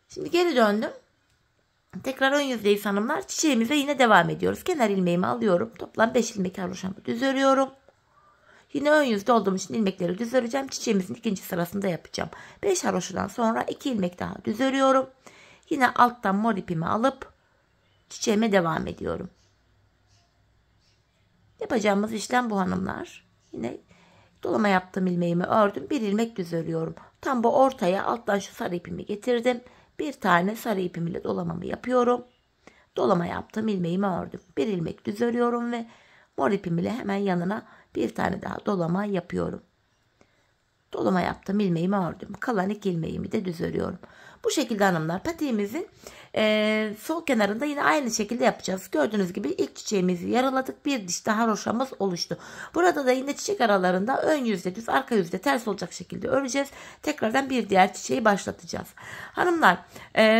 Şimdi geri döndüm. Tekrar ön yüzdeyiz hanımlar. Çiçeğimize yine devam ediyoruz. Kenar ilmeğimi alıyorum. Toplam 5 ilmek haroşamı düz örüyorum. Yine ön yüzde olduğum için ilmekleri düz öreceğim. Çiçeğimizin ikinci sırasında yapacağım. 5 haroşadan sonra 2 ilmek daha düz örüyorum. Yine alttan mor ipimi alıp çiçeğime devam ediyorum. Yapacağımız işlem bu hanımlar. Yine dolama yaptığım ilmeğimi ördüm. Bir ilmek düz örüyorum. Tam bu ortaya alttan şu sarı ipimi getirdim. Bir tane sarı ipim ile dolamamı yapıyorum. Dolama yaptığım ilmeğimi ördüm. Bir ilmek düz örüyorum ve mor ipim ile hemen yanına bir tane daha dolama yapıyorum. Dolama yaptım, ilmeğimi ördüm. Kalan 2 ilmeğimi de düz örüyorum. Bu şekilde hanımlar patiğimizin sol kenarında yine aynı şekilde yapacağız. Gördüğünüz gibi ilk çiçeğimizi yaraladık. Bir diş daha haroşamız oluştu. Burada da yine çiçek aralarında ön yüzde düz, arka yüzde ters olacak şekilde öreceğiz. Tekrardan bir diğer çiçeği başlatacağız. Hanımlar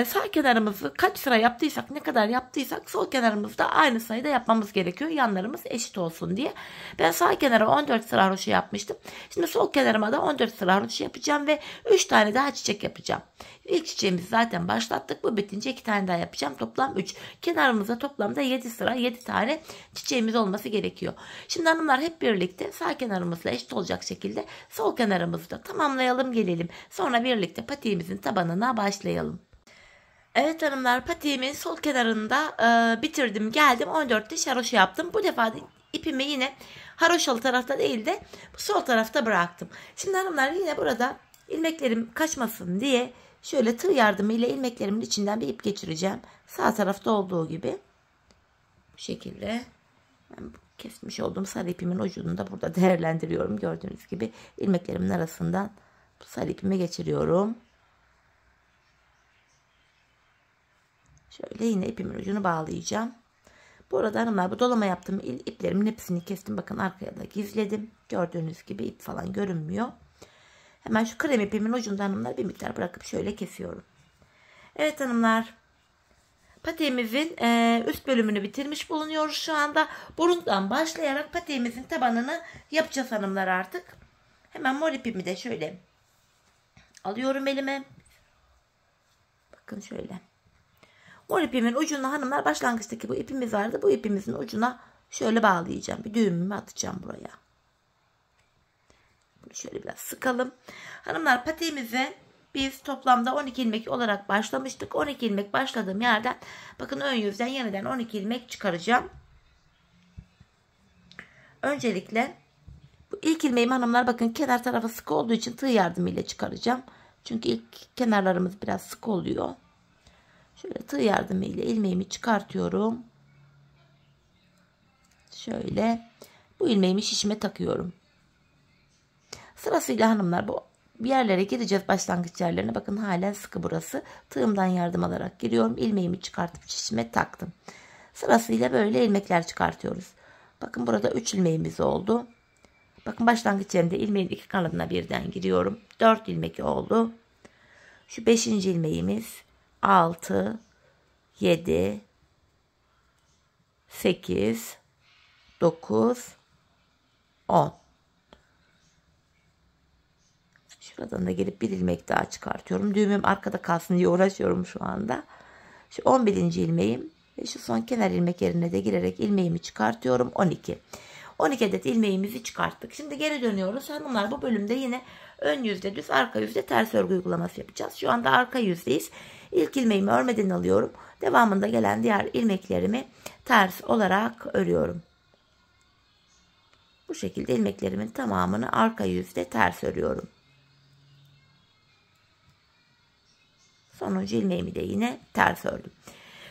sağ kenarımızı kaç sıra yaptıysak, ne kadar yaptıysak sol kenarımızda aynı sayıda yapmamız gerekiyor. Yanlarımız eşit olsun diye. Ben sağ kenara 14 sıra haroşa yapmıştım. Şimdi sol kenarıma da 14 sıra haroşa yapacağım ve 3 tane daha çiçek yapacağım. İlk çiçeğimizi zaten başlattık. Bu bitince 2 tane daha yapacağım. Toplam 3. Kenarımızda toplamda 7 sıra 7 tane çiçeğimiz olması gerekiyor. Şimdi hanımlar hep birlikte sağ kenarımızla eşit olacak şekilde sol kenarımızı da tamamlayalım gelelim. Sonra birlikte patiğimizin tabanına başlayalım. Evet hanımlar, patiğimin sol kenarında bitirdim geldim. 14 diş haroşa yaptım. Bu defa ipimi yine haroşalı tarafta değil de sol tarafta bıraktım. Şimdi hanımlar yine burada ilmeklerim kaçmasın diye şöyle tığ yardımıyla ilmeklerimin içinden bir ip geçireceğim. Sağ tarafta olduğu gibi. Bu şekilde. Ben kesmiş olduğum sarı ipimin ucunu da burada değerlendiriyorum. Gördüğünüz gibi ilmeklerimin arasından bu sarı ipimi geçiriyorum. Şöyle yine ipimin ucunu bağlayacağım. Bu arada hanımlar bu dolama yaptığım iplerimin hepsini kestim. Bakın arkaya da gizledim. Gördüğünüz gibi ip falan görünmüyor. Hemen şu krem ipimin ucundan hanımlar bir miktar bırakıp şöyle kesiyorum. Evet hanımlar. Patiğimizin üst bölümünü bitirmiş bulunuyoruz şu anda. Burundan başlayarak patiğimizin tabanını yapacağız hanımlar artık. Hemen mor ipimi de şöyle alıyorum elime. Bakın şöyle. Mor ipimin ucuna hanımlar başlangıçtaki bu ipimiz vardı. Bu ipimizin ucuna Şöyle bağlayacağım. Bir düğümümü atacağım buraya. Bunu şöyle biraz sıkalım. Hanımlar, patiğimize biz toplamda 12 ilmek olarak başlamıştık. 12 ilmek başladığım yerden bakın ön yüzden yeniden 12 ilmek çıkaracağım. Öncelikle bu ilk ilmeğimi hanımlar bakın kenar tarafı sıkı olduğu için tığ yardımıyla çıkaracağım. Çünkü ilk kenarlarımız biraz sıkı oluyor. Şöyle tığ yardımıyla ilmeğimi çıkartıyorum. Şöyle bu ilmeğimi şişime takıyorum. Sırasıyla hanımlar bu bir yerlere gireceğiz, başlangıç yerlerine. Bakın halen sıkı burası. Tığımdan yardım alarak giriyorum. İlmeğimi çıkartıp şişime taktım. Sırasıyla böyle ilmekler çıkartıyoruz. Bakın burada 3 ilmeğimiz oldu. Bakın başlangıç yerinde ilmeğin iki kanadına birden giriyorum. 4 ilmek oldu. Şu 5. ilmeğimiz 6, 7, 8, 9, 10. Şuradan da gelip bir ilmek daha çıkartıyorum. Düğümüm arkada kalsın diye uğraşıyorum şu anda. Şu 11. ilmeğim ve şu son kenar ilmek yerine de girerek ilmeğimi çıkartıyorum. 12. 12 adet ilmeğimizi çıkarttık. Şimdi geri dönüyoruz. Hanımlar, bu bölümde yine ön yüzde düz, arka yüzde ters örgü uygulaması yapacağız. Şu anda arka yüzdeyiz. İlk ilmeğimi örmeden alıyorum. Devamında gelen diğer ilmeklerimi ters olarak örüyorum. Bu şekilde ilmeklerimin tamamını arka yüzde ters örüyorum. Sonuncu ilmeğimi de yine ters ördüm.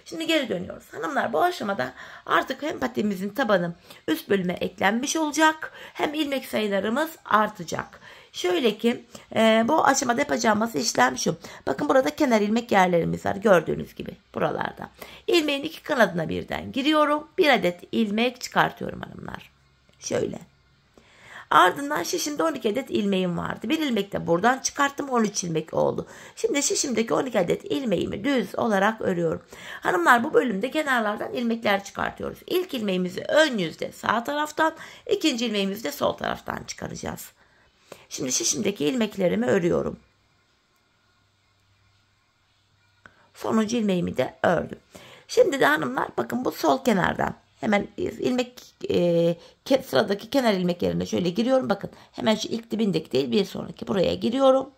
Şimdi geri dönüyoruz. Hanımlar, bu aşamada artık hem patiğimizin tabanı üst bölüme eklenmiş olacak, hem ilmek sayılarımız artacak. Şöyle ki bu aşamada yapacağımız işlem şu. Bakın burada kenar ilmek yerlerimiz var. Gördüğünüz gibi buralarda. İlmeğin iki kanadına birden giriyorum. Bir adet ilmek çıkartıyorum hanımlar. Şöyle. Ardından şişimde 12 adet ilmeğim vardı. Bir ilmek de buradan çıkarttım. 13 ilmek oldu. Şimdi şişimdeki 12 adet ilmeğimi düz olarak örüyorum. Hanımlar, bu bölümde kenarlardan ilmekler çıkartıyoruz. İlk ilmeğimizi ön yüzde sağ taraftan, ikinci ilmeğimizi de sol taraftan çıkaracağız. Şimdi şişimdeki ilmeklerimi örüyorum. Sonuncu ilmeğimi de ördüm. Şimdi de hanımlar bakın bu sol kenardan hemen ilmek sıradaki kenar ilmek yerine şöyle giriyorum. Bakın hemen şu ilk dibindeki değil, bir sonraki buraya giriyorum.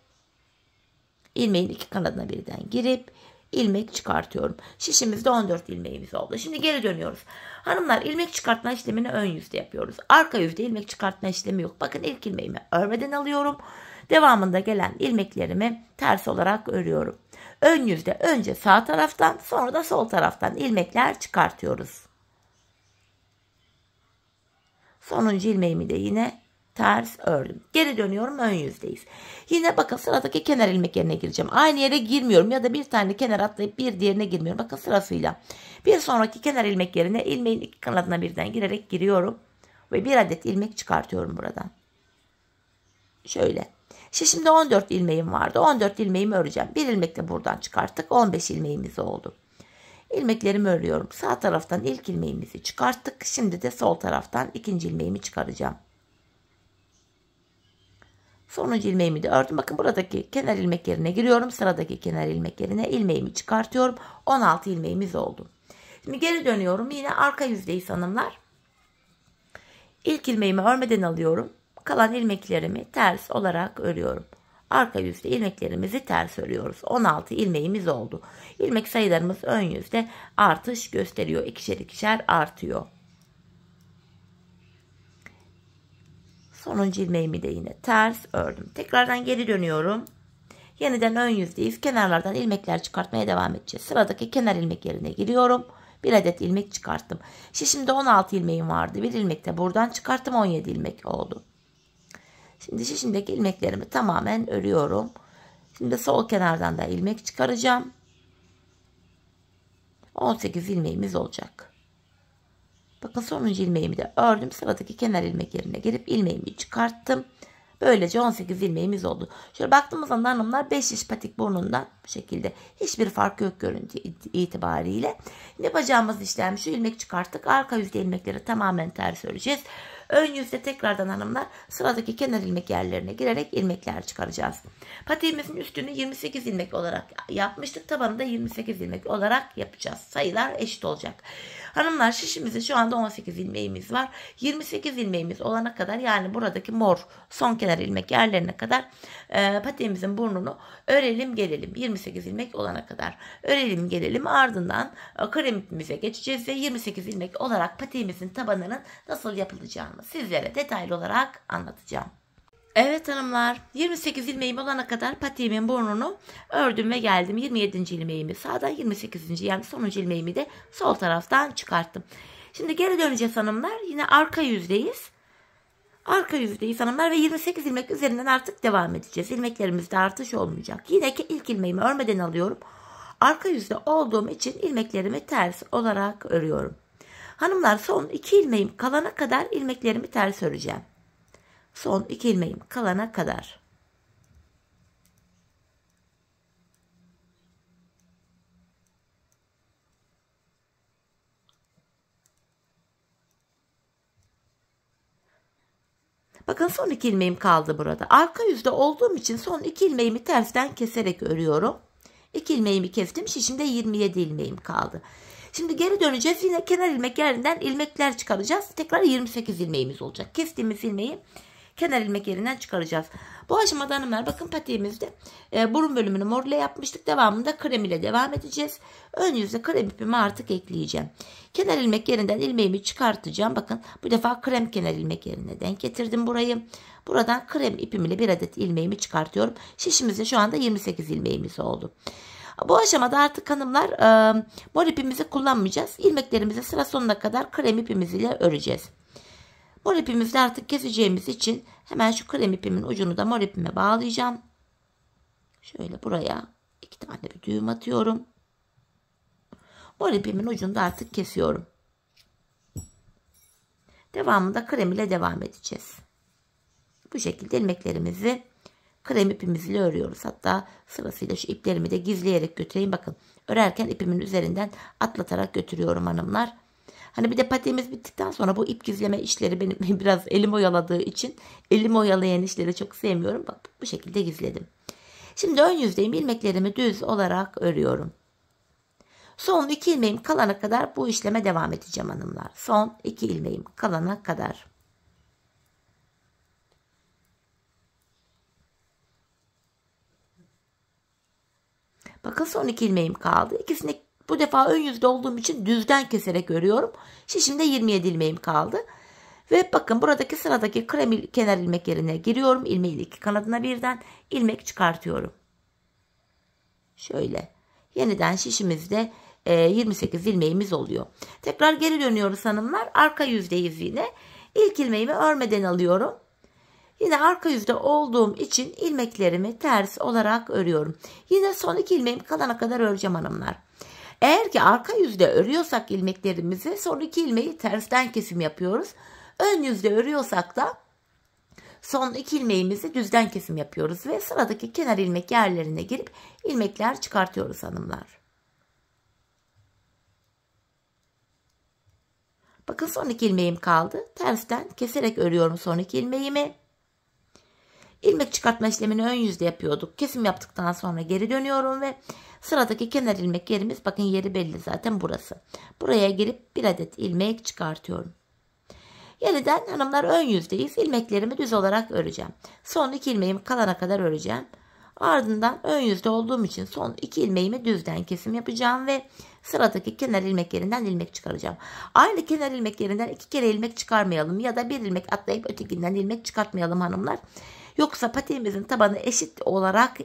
İlmeğin iki kanadına birden girip ilmek çıkartıyorum. Şişimizde 14 ilmeğimiz oldu. Şimdi geri dönüyoruz. Hanımlar, ilmek çıkartma işlemini ön yüzde yapıyoruz. Arka yüzde ilmek çıkartma işlemi yok. Bakın ilk ilmeğimi örmeden alıyorum. Devamında gelen ilmeklerimi ters olarak örüyorum. Ön yüzde önce sağ taraftan, sonra da sol taraftan ilmekler çıkartıyoruz. Sonuncu ilmeğimi de yine ters ördüm. Geri dönüyorum, ön yüzdeyiz. Yine bakın sıradaki kenar ilmek yerine gireceğim. Aynı yere girmiyorum ya da bir tane kenar atlayıp bir diğerine girmiyorum. Bakın sırasıyla. Bir sonraki kenar ilmek yerine ilmeğin iki kanadına birden girerek giriyorum. Ve bir adet ilmek çıkartıyorum buradan. Şöyle. Şişimde 14 ilmeğim vardı. 14 ilmeğimi öreceğim. Bir ilmek de buradan çıkarttık. 15 ilmeğimiz oldu. İlmeklerimi örüyorum. Sağ taraftan ilk ilmeğimizi çıkarttık. Şimdi de sol taraftan ikinci ilmeğimi çıkaracağım. Sonuncu ilmeğimi de ördüm. Bakın buradaki kenar ilmek yerine giriyorum. Sıradaki kenar ilmek yerine ilmeğimi çıkartıyorum. 16 ilmeğimiz oldu. Şimdi geri dönüyorum. Yine arka yüzdeyiz hanımlar. İlk ilmeğimi örmeden alıyorum. Kalan ilmeklerimi ters olarak örüyorum. Arka yüzde ilmeklerimizi ters örüyoruz. 16 ilmeğimiz oldu. İlmek sayılarımız ön yüzde artış gösteriyor. İkişer ikişer artıyor. Sonuncu ilmeğimi de yine ters ördüm. Tekrardan geri dönüyorum. Yeniden ön yüzdeyiz. Kenarlardan ilmekler çıkartmaya devam edeceğiz. Sıradaki kenar ilmek yerine giriyorum. Bir adet ilmek çıkarttım. Şişimde 16 ilmeğim vardı. Bir ilmek de buradan çıkarttım. 17 ilmek oldu. Şimdi şişimdeki ilmeklerimi tamamen örüyorum. Şimdi sol kenardan da ilmek çıkaracağım. 18 ilmeğimiz olacak. Bakın sonuncu ilmeğimi de ördüm. Sıradaki kenar ilmek yerine girip ilmeğimi çıkarttım. Böylece 18 ilmeğimiz oldu. Şöyle baktığımız anda hanımlar 5 şiş patik burnundan bu şekilde. Hiçbir fark yok görüntü itibariyle. Yapacağımız işlem şu: ilmek çıkarttık. Arka yüzde ilmekleri tamamen ters öreceğiz. Ön yüzde tekrardan hanımlar sıradaki kenar ilmek yerlerine girerek ilmekler çıkaracağız. Patiğimizin üstünü 28 ilmek olarak yapmıştık. Tabanını da 28 ilmek olarak yapacağız. Sayılar eşit olacak. Hanımlar şişimizde şu anda 18 ilmeğimiz var. 28 ilmeğimiz olana kadar, yani buradaki mor son kenar ilmek yerlerine kadar patiğimizin burnunu örelim gelelim. 28 ilmek olana kadar örelim gelelim. Ardından krem ipimize geçeceğiz ve 28 ilmek olarak patiğimizin tabanının nasıl yapılacağını sizlere detaylı olarak anlatacağım. Evet hanımlar, 28 ilmeğim olana kadar patiğimin burnunu ördüm ve geldim. 27. ilmeğimi sağdan, 28. yani sonuncu ilmeğimi de sol taraftan çıkarttım. Şimdi geri döneceğiz hanımlar. Yine arka yüzdeyiz. Arka yüzdeyiz hanımlar ve 28 ilmek üzerinden artık devam edeceğiz. İlmeklerimizde artış olmayacak. Yine ilk ilmeğimi örmeden alıyorum. Arka yüzde olduğum için ilmeklerimi ters olarak örüyorum. Hanımlar son 2 ilmeğim kalana kadar ilmeklerimi ters öreceğim. Son 2 ilmeğim kalana kadar. Bakın son 2 ilmeğim kaldı burada. Arka yüzde olduğum için son 2 ilmeğimi tersten keserek örüyorum. 2 ilmeğimi kestim. Şişimde 27 ilmeğim kaldı. Şimdi geri döneceğiz. Yine kenar ilmek yerinden ilmekler çıkaracağız. Tekrar 28 ilmeğimiz olacak. Kestiğimiz ilmeği kenar ilmek yerinden çıkaracağız. Bu aşamada hanımlar bakın patiğimizde burun bölümünü mor ile yapmıştık. Devamında krem ile devam edeceğiz. Ön yüzde krem ipimi artık ekleyeceğim. Kenar ilmek yerinden ilmeğimi çıkartacağım. Bakın bu defa krem kenar ilmek yerine denk getirdim burayı. Buradan krem ipim ile bir adet ilmeğimi çıkartıyorum. Şişimizde şu anda 28 ilmeğimiz oldu. Bu aşamada artık hanımlar mor ipimizi kullanmayacağız. İlmeklerimizi sıra sonuna kadar krem ipimiz ile öreceğiz. Mor ipimizi artık keseceğimiz için hemen şu krem ipimin ucunu da mor ipime bağlayacağım. Şöyle buraya 2 tane bir düğüm atıyorum. Mor ipimin ucunu da artık kesiyorum. Devamında krem ile devam edeceğiz. Bu şekilde ilmeklerimizi krem ipimizle örüyoruz. Hatta sırasıyla şu iplerimi de gizleyerek götüreyim. Bakın örerken ipimin üzerinden atlatarak götürüyorum hanımlar. Hani bir de patiğimiz bittikten sonra bu ip gizleme işleri benim biraz elim oyaladığı için elimi oyalayan işleri çok sevmiyorum. Bak bu şekilde gizledim. Şimdi ön yüzdeyim, ilmeklerimi düz olarak örüyorum. Son 2 ilmeğim kalana kadar bu işleme devam edeceğim hanımlar. Son 2 ilmeğim kalana kadar. Bakın son 2 ilmeğim kaldı. İkisini bu defa ön yüzde olduğum için düzden keserek örüyorum. Şişimde 27 ilmeğim kaldı. Ve bakın buradaki sıradaki krem kenar ilmek yerine giriyorum. İlmeği iki kanadına birden ilmek çıkartıyorum. Şöyle. Yeniden şişimizde 28 ilmeğimiz oluyor. Tekrar geri dönüyoruz hanımlar. Arka yüzdeyiz yine. İlk ilmeğimi örmeden alıyorum. Yine arka yüzde olduğum için ilmeklerimi ters olarak örüyorum. Yine son 2 ilmeğim kalana kadar öreceğim hanımlar. Eğer ki arka yüzde örüyorsak ilmeklerimizi son 2 ilmeği tersten kesim yapıyoruz. Ön yüzde örüyorsak da son 2 ilmeğimizi düzden kesim yapıyoruz ve sıradaki kenar ilmek yerlerine girip ilmekler çıkartıyoruz hanımlar. Bakın son 2 ilmeğim kaldı. Tersten keserek örüyorum son 2 ilmeğimi. İlmek çıkartma işlemini ön yüzde yapıyorduk. Kesim yaptıktan sonra geri dönüyorum ve sıradaki kenar ilmek yerimiz, bakın yeri belli zaten burası. Buraya girip bir adet ilmek çıkartıyorum. Yeniden hanımlar ön yüzdeyiz. İlmeklerimi düz olarak öreceğim. Son 2 ilmeğim kalana kadar öreceğim. Ardından ön yüzde olduğum için son 2 ilmeğimi düzden kesim yapacağım ve sıradaki kenar ilmek yerinden ilmek çıkaracağım. Aynı kenar ilmek yerinden 2 kere ilmek çıkarmayalım ya da bir ilmek atlayıp ötekinden ilmek çıkartmayalım hanımlar. Yoksa patiğimizin tabanı eşit olarak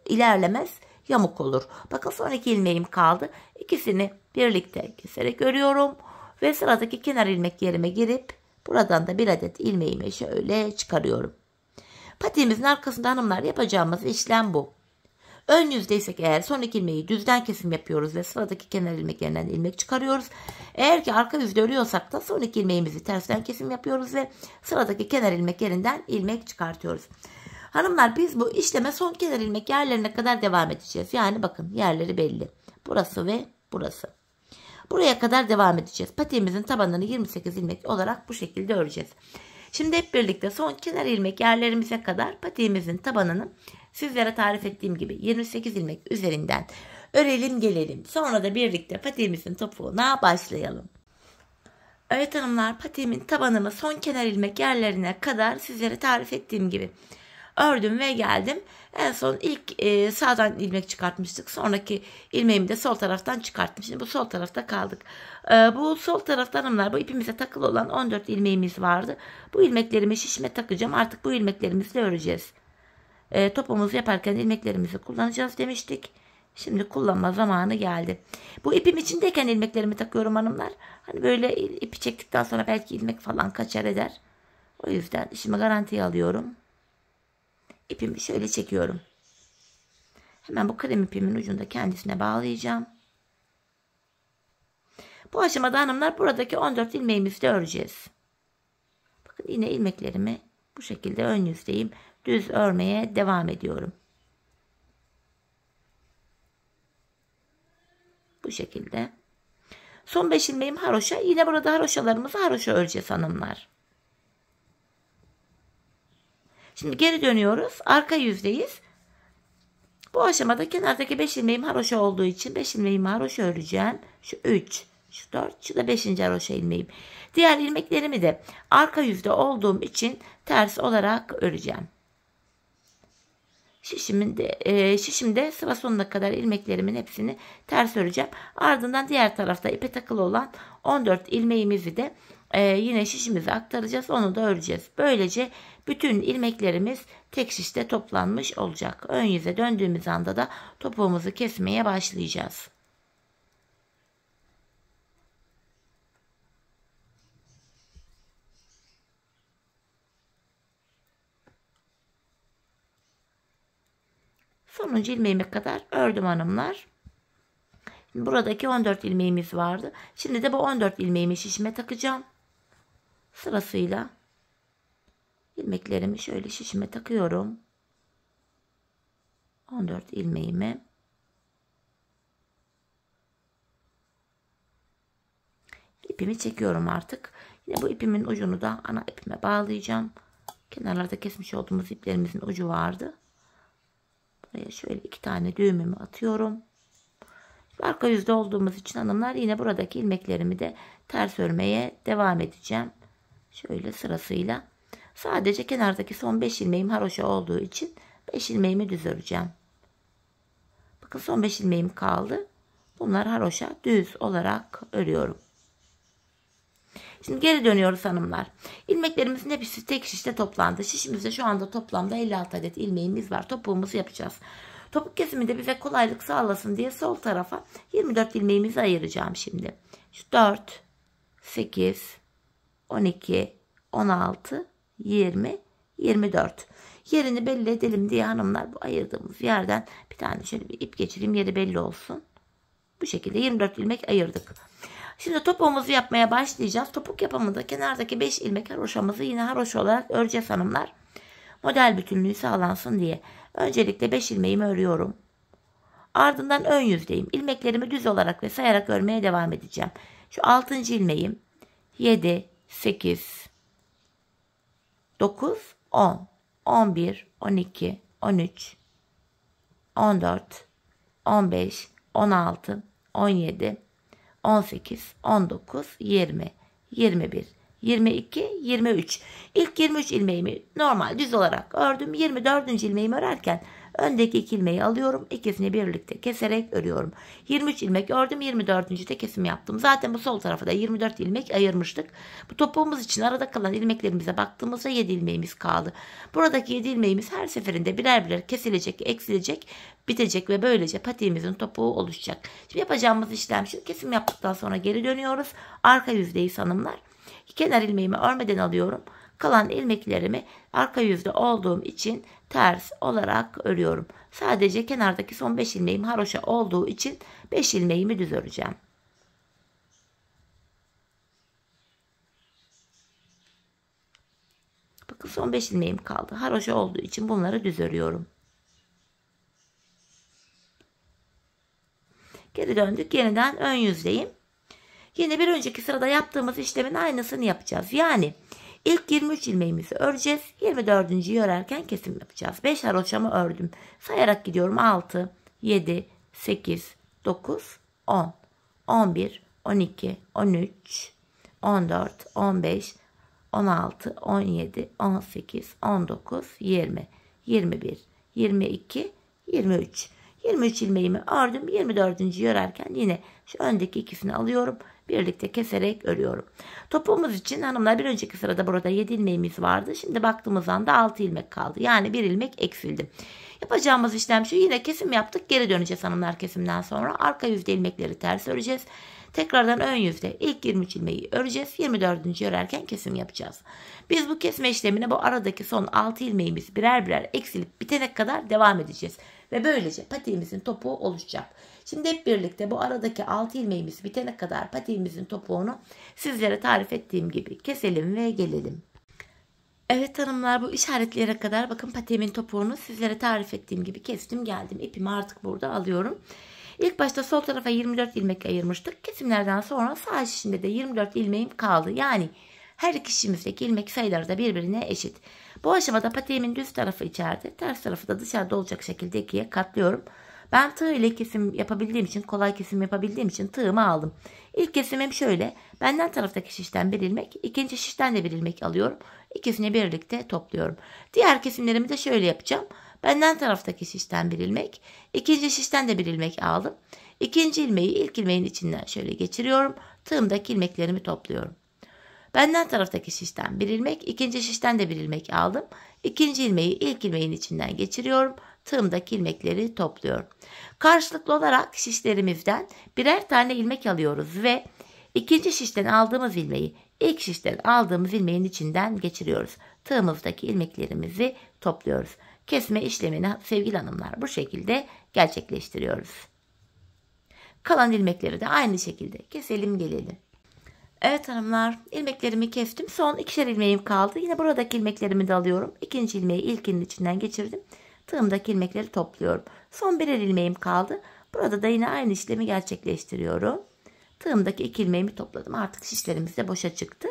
ilerlemez, yamuk olur. Bakın son 2 ilmeğim kaldı. İkisini birlikte keserek örüyorum ve sıradaki kenar ilmek yerime girip buradan da bir adet ilmeğimi şöyle çıkarıyorum. Patiğimizin arkasında hanımlar yapacağımız işlem bu. Ön yüzdeysek eğer son 2 ilmeği düzden kesim yapıyoruz ve sıradaki kenar ilmek yerinden ilmek çıkarıyoruz. Eğer ki arka yüzde örüyorsak da son 2 ilmeğimizi tersten kesim yapıyoruz ve sıradaki kenar ilmek yerinden ilmek çıkartıyoruz. Hanımlar biz bu işleme son kenar ilmek yerlerine kadar devam edeceğiz. Yani bakın yerleri belli. Burası ve burası. Buraya kadar devam edeceğiz. Patiğimizin tabanını 28 ilmek olarak bu şekilde öreceğiz. Şimdi hep birlikte son kenar ilmek yerlerimize kadar patiğimizin tabanını sizlere tarif ettiğim gibi 28 ilmek üzerinden örelim gelelim. Sonra da birlikte patiğimizin topuğuna başlayalım. Evet hanımlar, patiğimin tabanını son kenar ilmek yerlerine kadar sizlere tarif ettiğim gibi ördüm ve geldim. En son ilk sağdan ilmek çıkartmıştık. Sonraki ilmeğimi de sol taraftan çıkarttım. Şimdi bu sol tarafta kaldık. Bu sol tarafta hanımlar, bu ipimize takılı olan 14 ilmeğimiz vardı. Bu ilmeklerimi şişime takacağım. Artık bu ilmeklerimizle öreceğiz. Topumuzu yaparken ilmeklerimizi kullanacağız demiştik. Şimdi kullanma zamanı geldi. Bu ipim içindeyken ilmeklerimi takıyorum hanımlar. Hani böyle ipi çektikten sonra belki ilmek falan kaçar eder. O yüzden işimi garantiye alıyorum. İpimi şöyle çekiyorum. Hemen bu krem ipimin ucunda kendisine bağlayacağım. Bu aşamada hanımlar buradaki 14 ilmeğimizi de öreceğiz. Bakın yine ilmeklerimi bu şekilde ön yüzdeyim. Düz örmeye devam ediyorum. Bu şekilde. Son 5 ilmeğim haroşa. Yine burada haroşalarımızı haroşa öreceğiz hanımlar. Şimdi geri dönüyoruz. Arka yüzdeyiz. Bu aşamada kenardaki 5 ilmeğim haroşa olduğu için 5 ilmeğimi haroşa öreceğim. Şu 3, şu 4, şu da 5. haroşa ilmeğim. Diğer ilmeklerimi de arka yüzde olduğum için ters olarak öreceğim. Şişimde sıra sonuna kadar ilmeklerimin hepsini ters öreceğim. Ardından diğer tarafta ipe takılı olan 14 ilmeğimizi de yine şişimize aktaracağız. Onu da öreceğiz. Böylece bütün ilmeklerimiz tek şişte toplanmış olacak. Ön yüze döndüğümüz anda da topuğumuzu kesmeye başlayacağız. Sonuncu ilmeğime kadar ördüm hanımlar. Şimdi buradaki 14 ilmeğimiz vardı. Şimdi de bu 14 ilmeğimi şişime takacağım. Sırasıyla ilmeklerimi şöyle şişime takıyorum. 14 ilmeğimi. İpimi çekiyorum artık. Yine bu ipimin ucunu da ana ipime bağlayacağım. Kenarlarda kesmiş olduğumuz iplerimizin ucu vardı. Buraya şöyle 2 tane düğümümü atıyorum. Arka yüzde olduğumuz için hanımlar yine buradaki ilmeklerimi de ters örmeye devam edeceğim. Şöyle sırasıyla. Sadece kenardaki son 5 ilmeğim haroşa olduğu için 5 ilmeğimi düz öreceğim. Bakın son 5 ilmeğim kaldı. Bunlar haroşa düz olarak örüyorum. Şimdi geri dönüyoruz hanımlar. İlmeklerimizin hepsi tek şişte toplandı. Şişimizde şu anda toplamda 56 adet ilmeğimiz var. Topuğumuzu yapacağız. Topuk kesiminde bize kolaylık sağlasın diye sol tarafa 24 ilmeğimizi ayıracağım şimdi. Şu 4, 8, 12, 16, 20, 24. Yerini belli edelim diye hanımlar bu ayırdığımız yerden bir tane şöyle bir ip geçireyim, yeri belli olsun. Bu şekilde 24 ilmek ayırdık. Şimdi topuğumuzu yapmaya başlayacağız. Topuk yapımında kenardaki 5 ilmek haroşamızı yine haroşa olarak öreceğiz hanımlar. Model bütünlüğü sağlansın diye. Öncelikle 5 ilmeğimi örüyorum. Ardından ön yüzdeyim. İlmeklerimi düz olarak ve sayarak örmeye devam edeceğim. Şu 6. ilmeğim 7, 8, 9, 10, 11, 12, 13, 14, 15, 16, 17, 18, 19, 20, 21, 22, 23. İlk 23 ilmeğimi normal düz olarak ördüm. 24. ilmeğimi örerken öndeki 2 ilmeği alıyorum. İkisini birlikte keserek örüyorum. 23 ilmek ördüm. 24. de kesim yaptım. Zaten bu sol tarafa da 24 ilmek ayırmıştık. Bu topuğumuz için arada kalan ilmeklerimize baktığımızda 7 ilmeğimiz kaldı. Buradaki 7 ilmeğimiz her seferinde birer birer kesilecek, eksilecek, bitecek ve böylece patiğimizin topuğu oluşacak. Şimdi yapacağımız işlem şu. Kesim yaptıktan sonra geri dönüyoruz. Arka yüzdeyiz hanımlar. Kenar ilmeğimi örmeden alıyorum. Kalan ilmeklerimi arka yüzde olduğum için ters olarak örüyorum. Sadece kenardaki son 5 ilmeğim haroşa olduğu için 5 ilmeğimi düz öreceğim. Bakın son 5 ilmeğim kaldı. Haroşa olduğu için bunları düz örüyorum. Geri döndük. Yeniden ön yüzdeyim. Yine bir önceki sırada yaptığımız işlemin aynısını yapacağız. Yani ilk 23 ilmeğimizi öreceğiz. 24.'yü örerken kesim yapacağız. 5 haroşamı ördüm. Sayarak gidiyorum. 6, 7, 8, 9, 10, 11, 12, 13, 14, 15, 16, 17, 18, 19, 20, 21, 22, 23. 23 ilmeğimi ördüm. 24.'yü örerken yine şu öndeki ikisini alıyorum. Birlikte keserek örüyorum. Topuğumuz için hanımlar bir önceki sırada burada 7 ilmeğimiz vardı. Şimdi baktığımız anda 6 ilmek kaldı. Yani 1 ilmek eksildi. Yapacağımız işlem şu. Yine kesim yaptık. Geri döneceğiz hanımlar kesimden sonra. Arka yüzde ilmekleri ters öreceğiz. Tekrardan ön yüzde ilk 23 ilmeği öreceğiz. 24.'yü örerken kesim yapacağız. Biz bu kesme işlemine bu aradaki son 6 ilmeğimiz birer birer eksilip bitene kadar devam edeceğiz. Ve böylece patiğimizin topuğu oluşacak. Şimdi hep birlikte bu aradaki 6 ilmeğimiz bitene kadar patiğimizin topuğunu sizlere tarif ettiğim gibi keselim ve gelelim. Evet hanımlar, bu işaretlere kadar bakın patiğimin topuğunu sizlere tarif ettiğim gibi kestim geldim. İpimi artık burada alıyorum. İlk başta sol tarafa 24 ilmek ayırmıştık. Kesimlerden sonra sağ şişimde de 24 ilmeğim kaldı. Yani her iki şişimizdeki ilmek sayıları da birbirine eşit. Bu aşamada patiğimin düz tarafı içeride, ters tarafı da dışarıda olacak şekilde ikiye katlıyorum. Ben tığ ile kesim yapabildiğim için, kolay kesim yapabildiğim için tığımı aldım. İlk kesimim şöyle. Benden taraftaki şişten bir ilmek, ikinci şişten de bir ilmek alıyorum. İkisini birlikte topluyorum. Diğer kesimlerimi de şöyle yapacağım. Benden taraftaki şişten bir ilmek, ikinci şişten de bir ilmek aldım. İkinci ilmeği ilk ilmeğin içinden şöyle geçiriyorum. Tığımdaki ilmeklerimi topluyorum. Benden taraftaki şişten bir ilmek, ikinci şişten de bir ilmek aldım. İkinci ilmeği ilk ilmeğin içinden geçiriyorum. Tığımdaki ilmekleri topluyorum. Karşılıklı olarak şişlerimizden birer tane ilmek alıyoruz ve ikinci şişten aldığımız ilmeği ilk şişten aldığımız ilmeğin içinden geçiriyoruz. Tığımızdaki ilmeklerimizi topluyoruz. Kesme işlemini sevgili hanımlar bu şekilde gerçekleştiriyoruz. Kalan ilmekleri de aynı şekilde keselim gelelim. Evet hanımlar, ilmeklerimi kestim. Son ikişer ilmeğim kaldı. Yine buradaki ilmeklerimi de alıyorum. İkinci ilmeği ilkinin içinden geçirdim. Tığımdaki ilmekleri topluyorum. Son birer ilmeğim kaldı. Burada da yine aynı işlemi gerçekleştiriyorum. Tığımdaki iki ilmeğimi topladım. Artık şişlerimiz de boşa çıktı.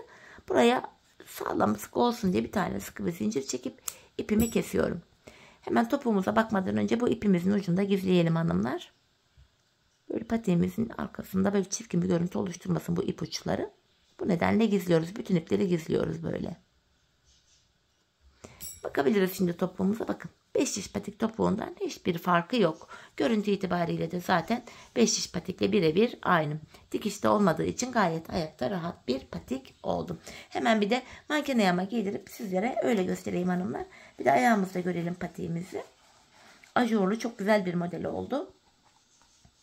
Buraya sağlam sıkı olsun diye bir tane sıkı bir zincir çekip ipimi kesiyorum. Hemen topuğumuza bakmadan önce bu ipimizin ucunda gizleyelim hanımlar. Böyle patiğimizin arkasında böyle çirkin bir görüntü oluşturmasın bu ip uçları. Bu nedenle gizliyoruz. Bütün ipleri gizliyoruz böyle. Bakabiliriz şimdi topuğumuza, bakın. 5 şiş patik topuğundan hiçbir farkı yok. Görüntü itibariyle de zaten 5 şiş patikle birebir aynı. Dikişte olmadığı için gayet ayakta rahat bir patik oldu. Hemen bir de manken ayağıma giydirip sizlere öyle göstereyim hanımlar. Bir de ayağımızda görelim patiğimizi. Ajurlu çok güzel bir model oldu.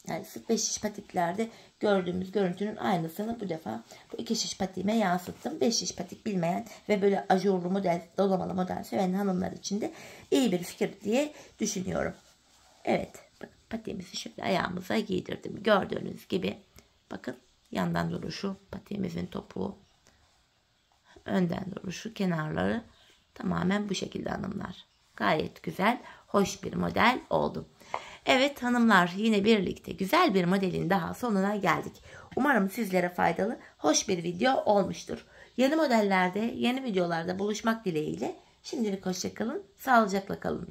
Yani sırf 5 şiş patiklerde gördüğümüz görüntünün aynısını bu defa bu 2 şiş patiğime yansıttım. 5 şiş patik bilmeyen ve böyle ajurlu model, dolamalı model seven hanımlar için de iyi bir fikir diye düşünüyorum. Evet, bakın patiğimizi şöyle ayağımıza giydirdim. Gördüğünüz gibi bakın yandan duruşu, patiğimizin topuğu, önden duruşu, kenarları tamamen bu şekilde hanımlar. Gayet güzel, hoş bir model oldu. Evet hanımlar, yine birlikte güzel bir modelin daha sonuna geldik. Umarım sizlere faydalı, hoş bir video olmuştur. Yeni modellerde, yeni videolarda buluşmak dileğiyle şimdilik hoşça kalın, sağlıcakla kalın.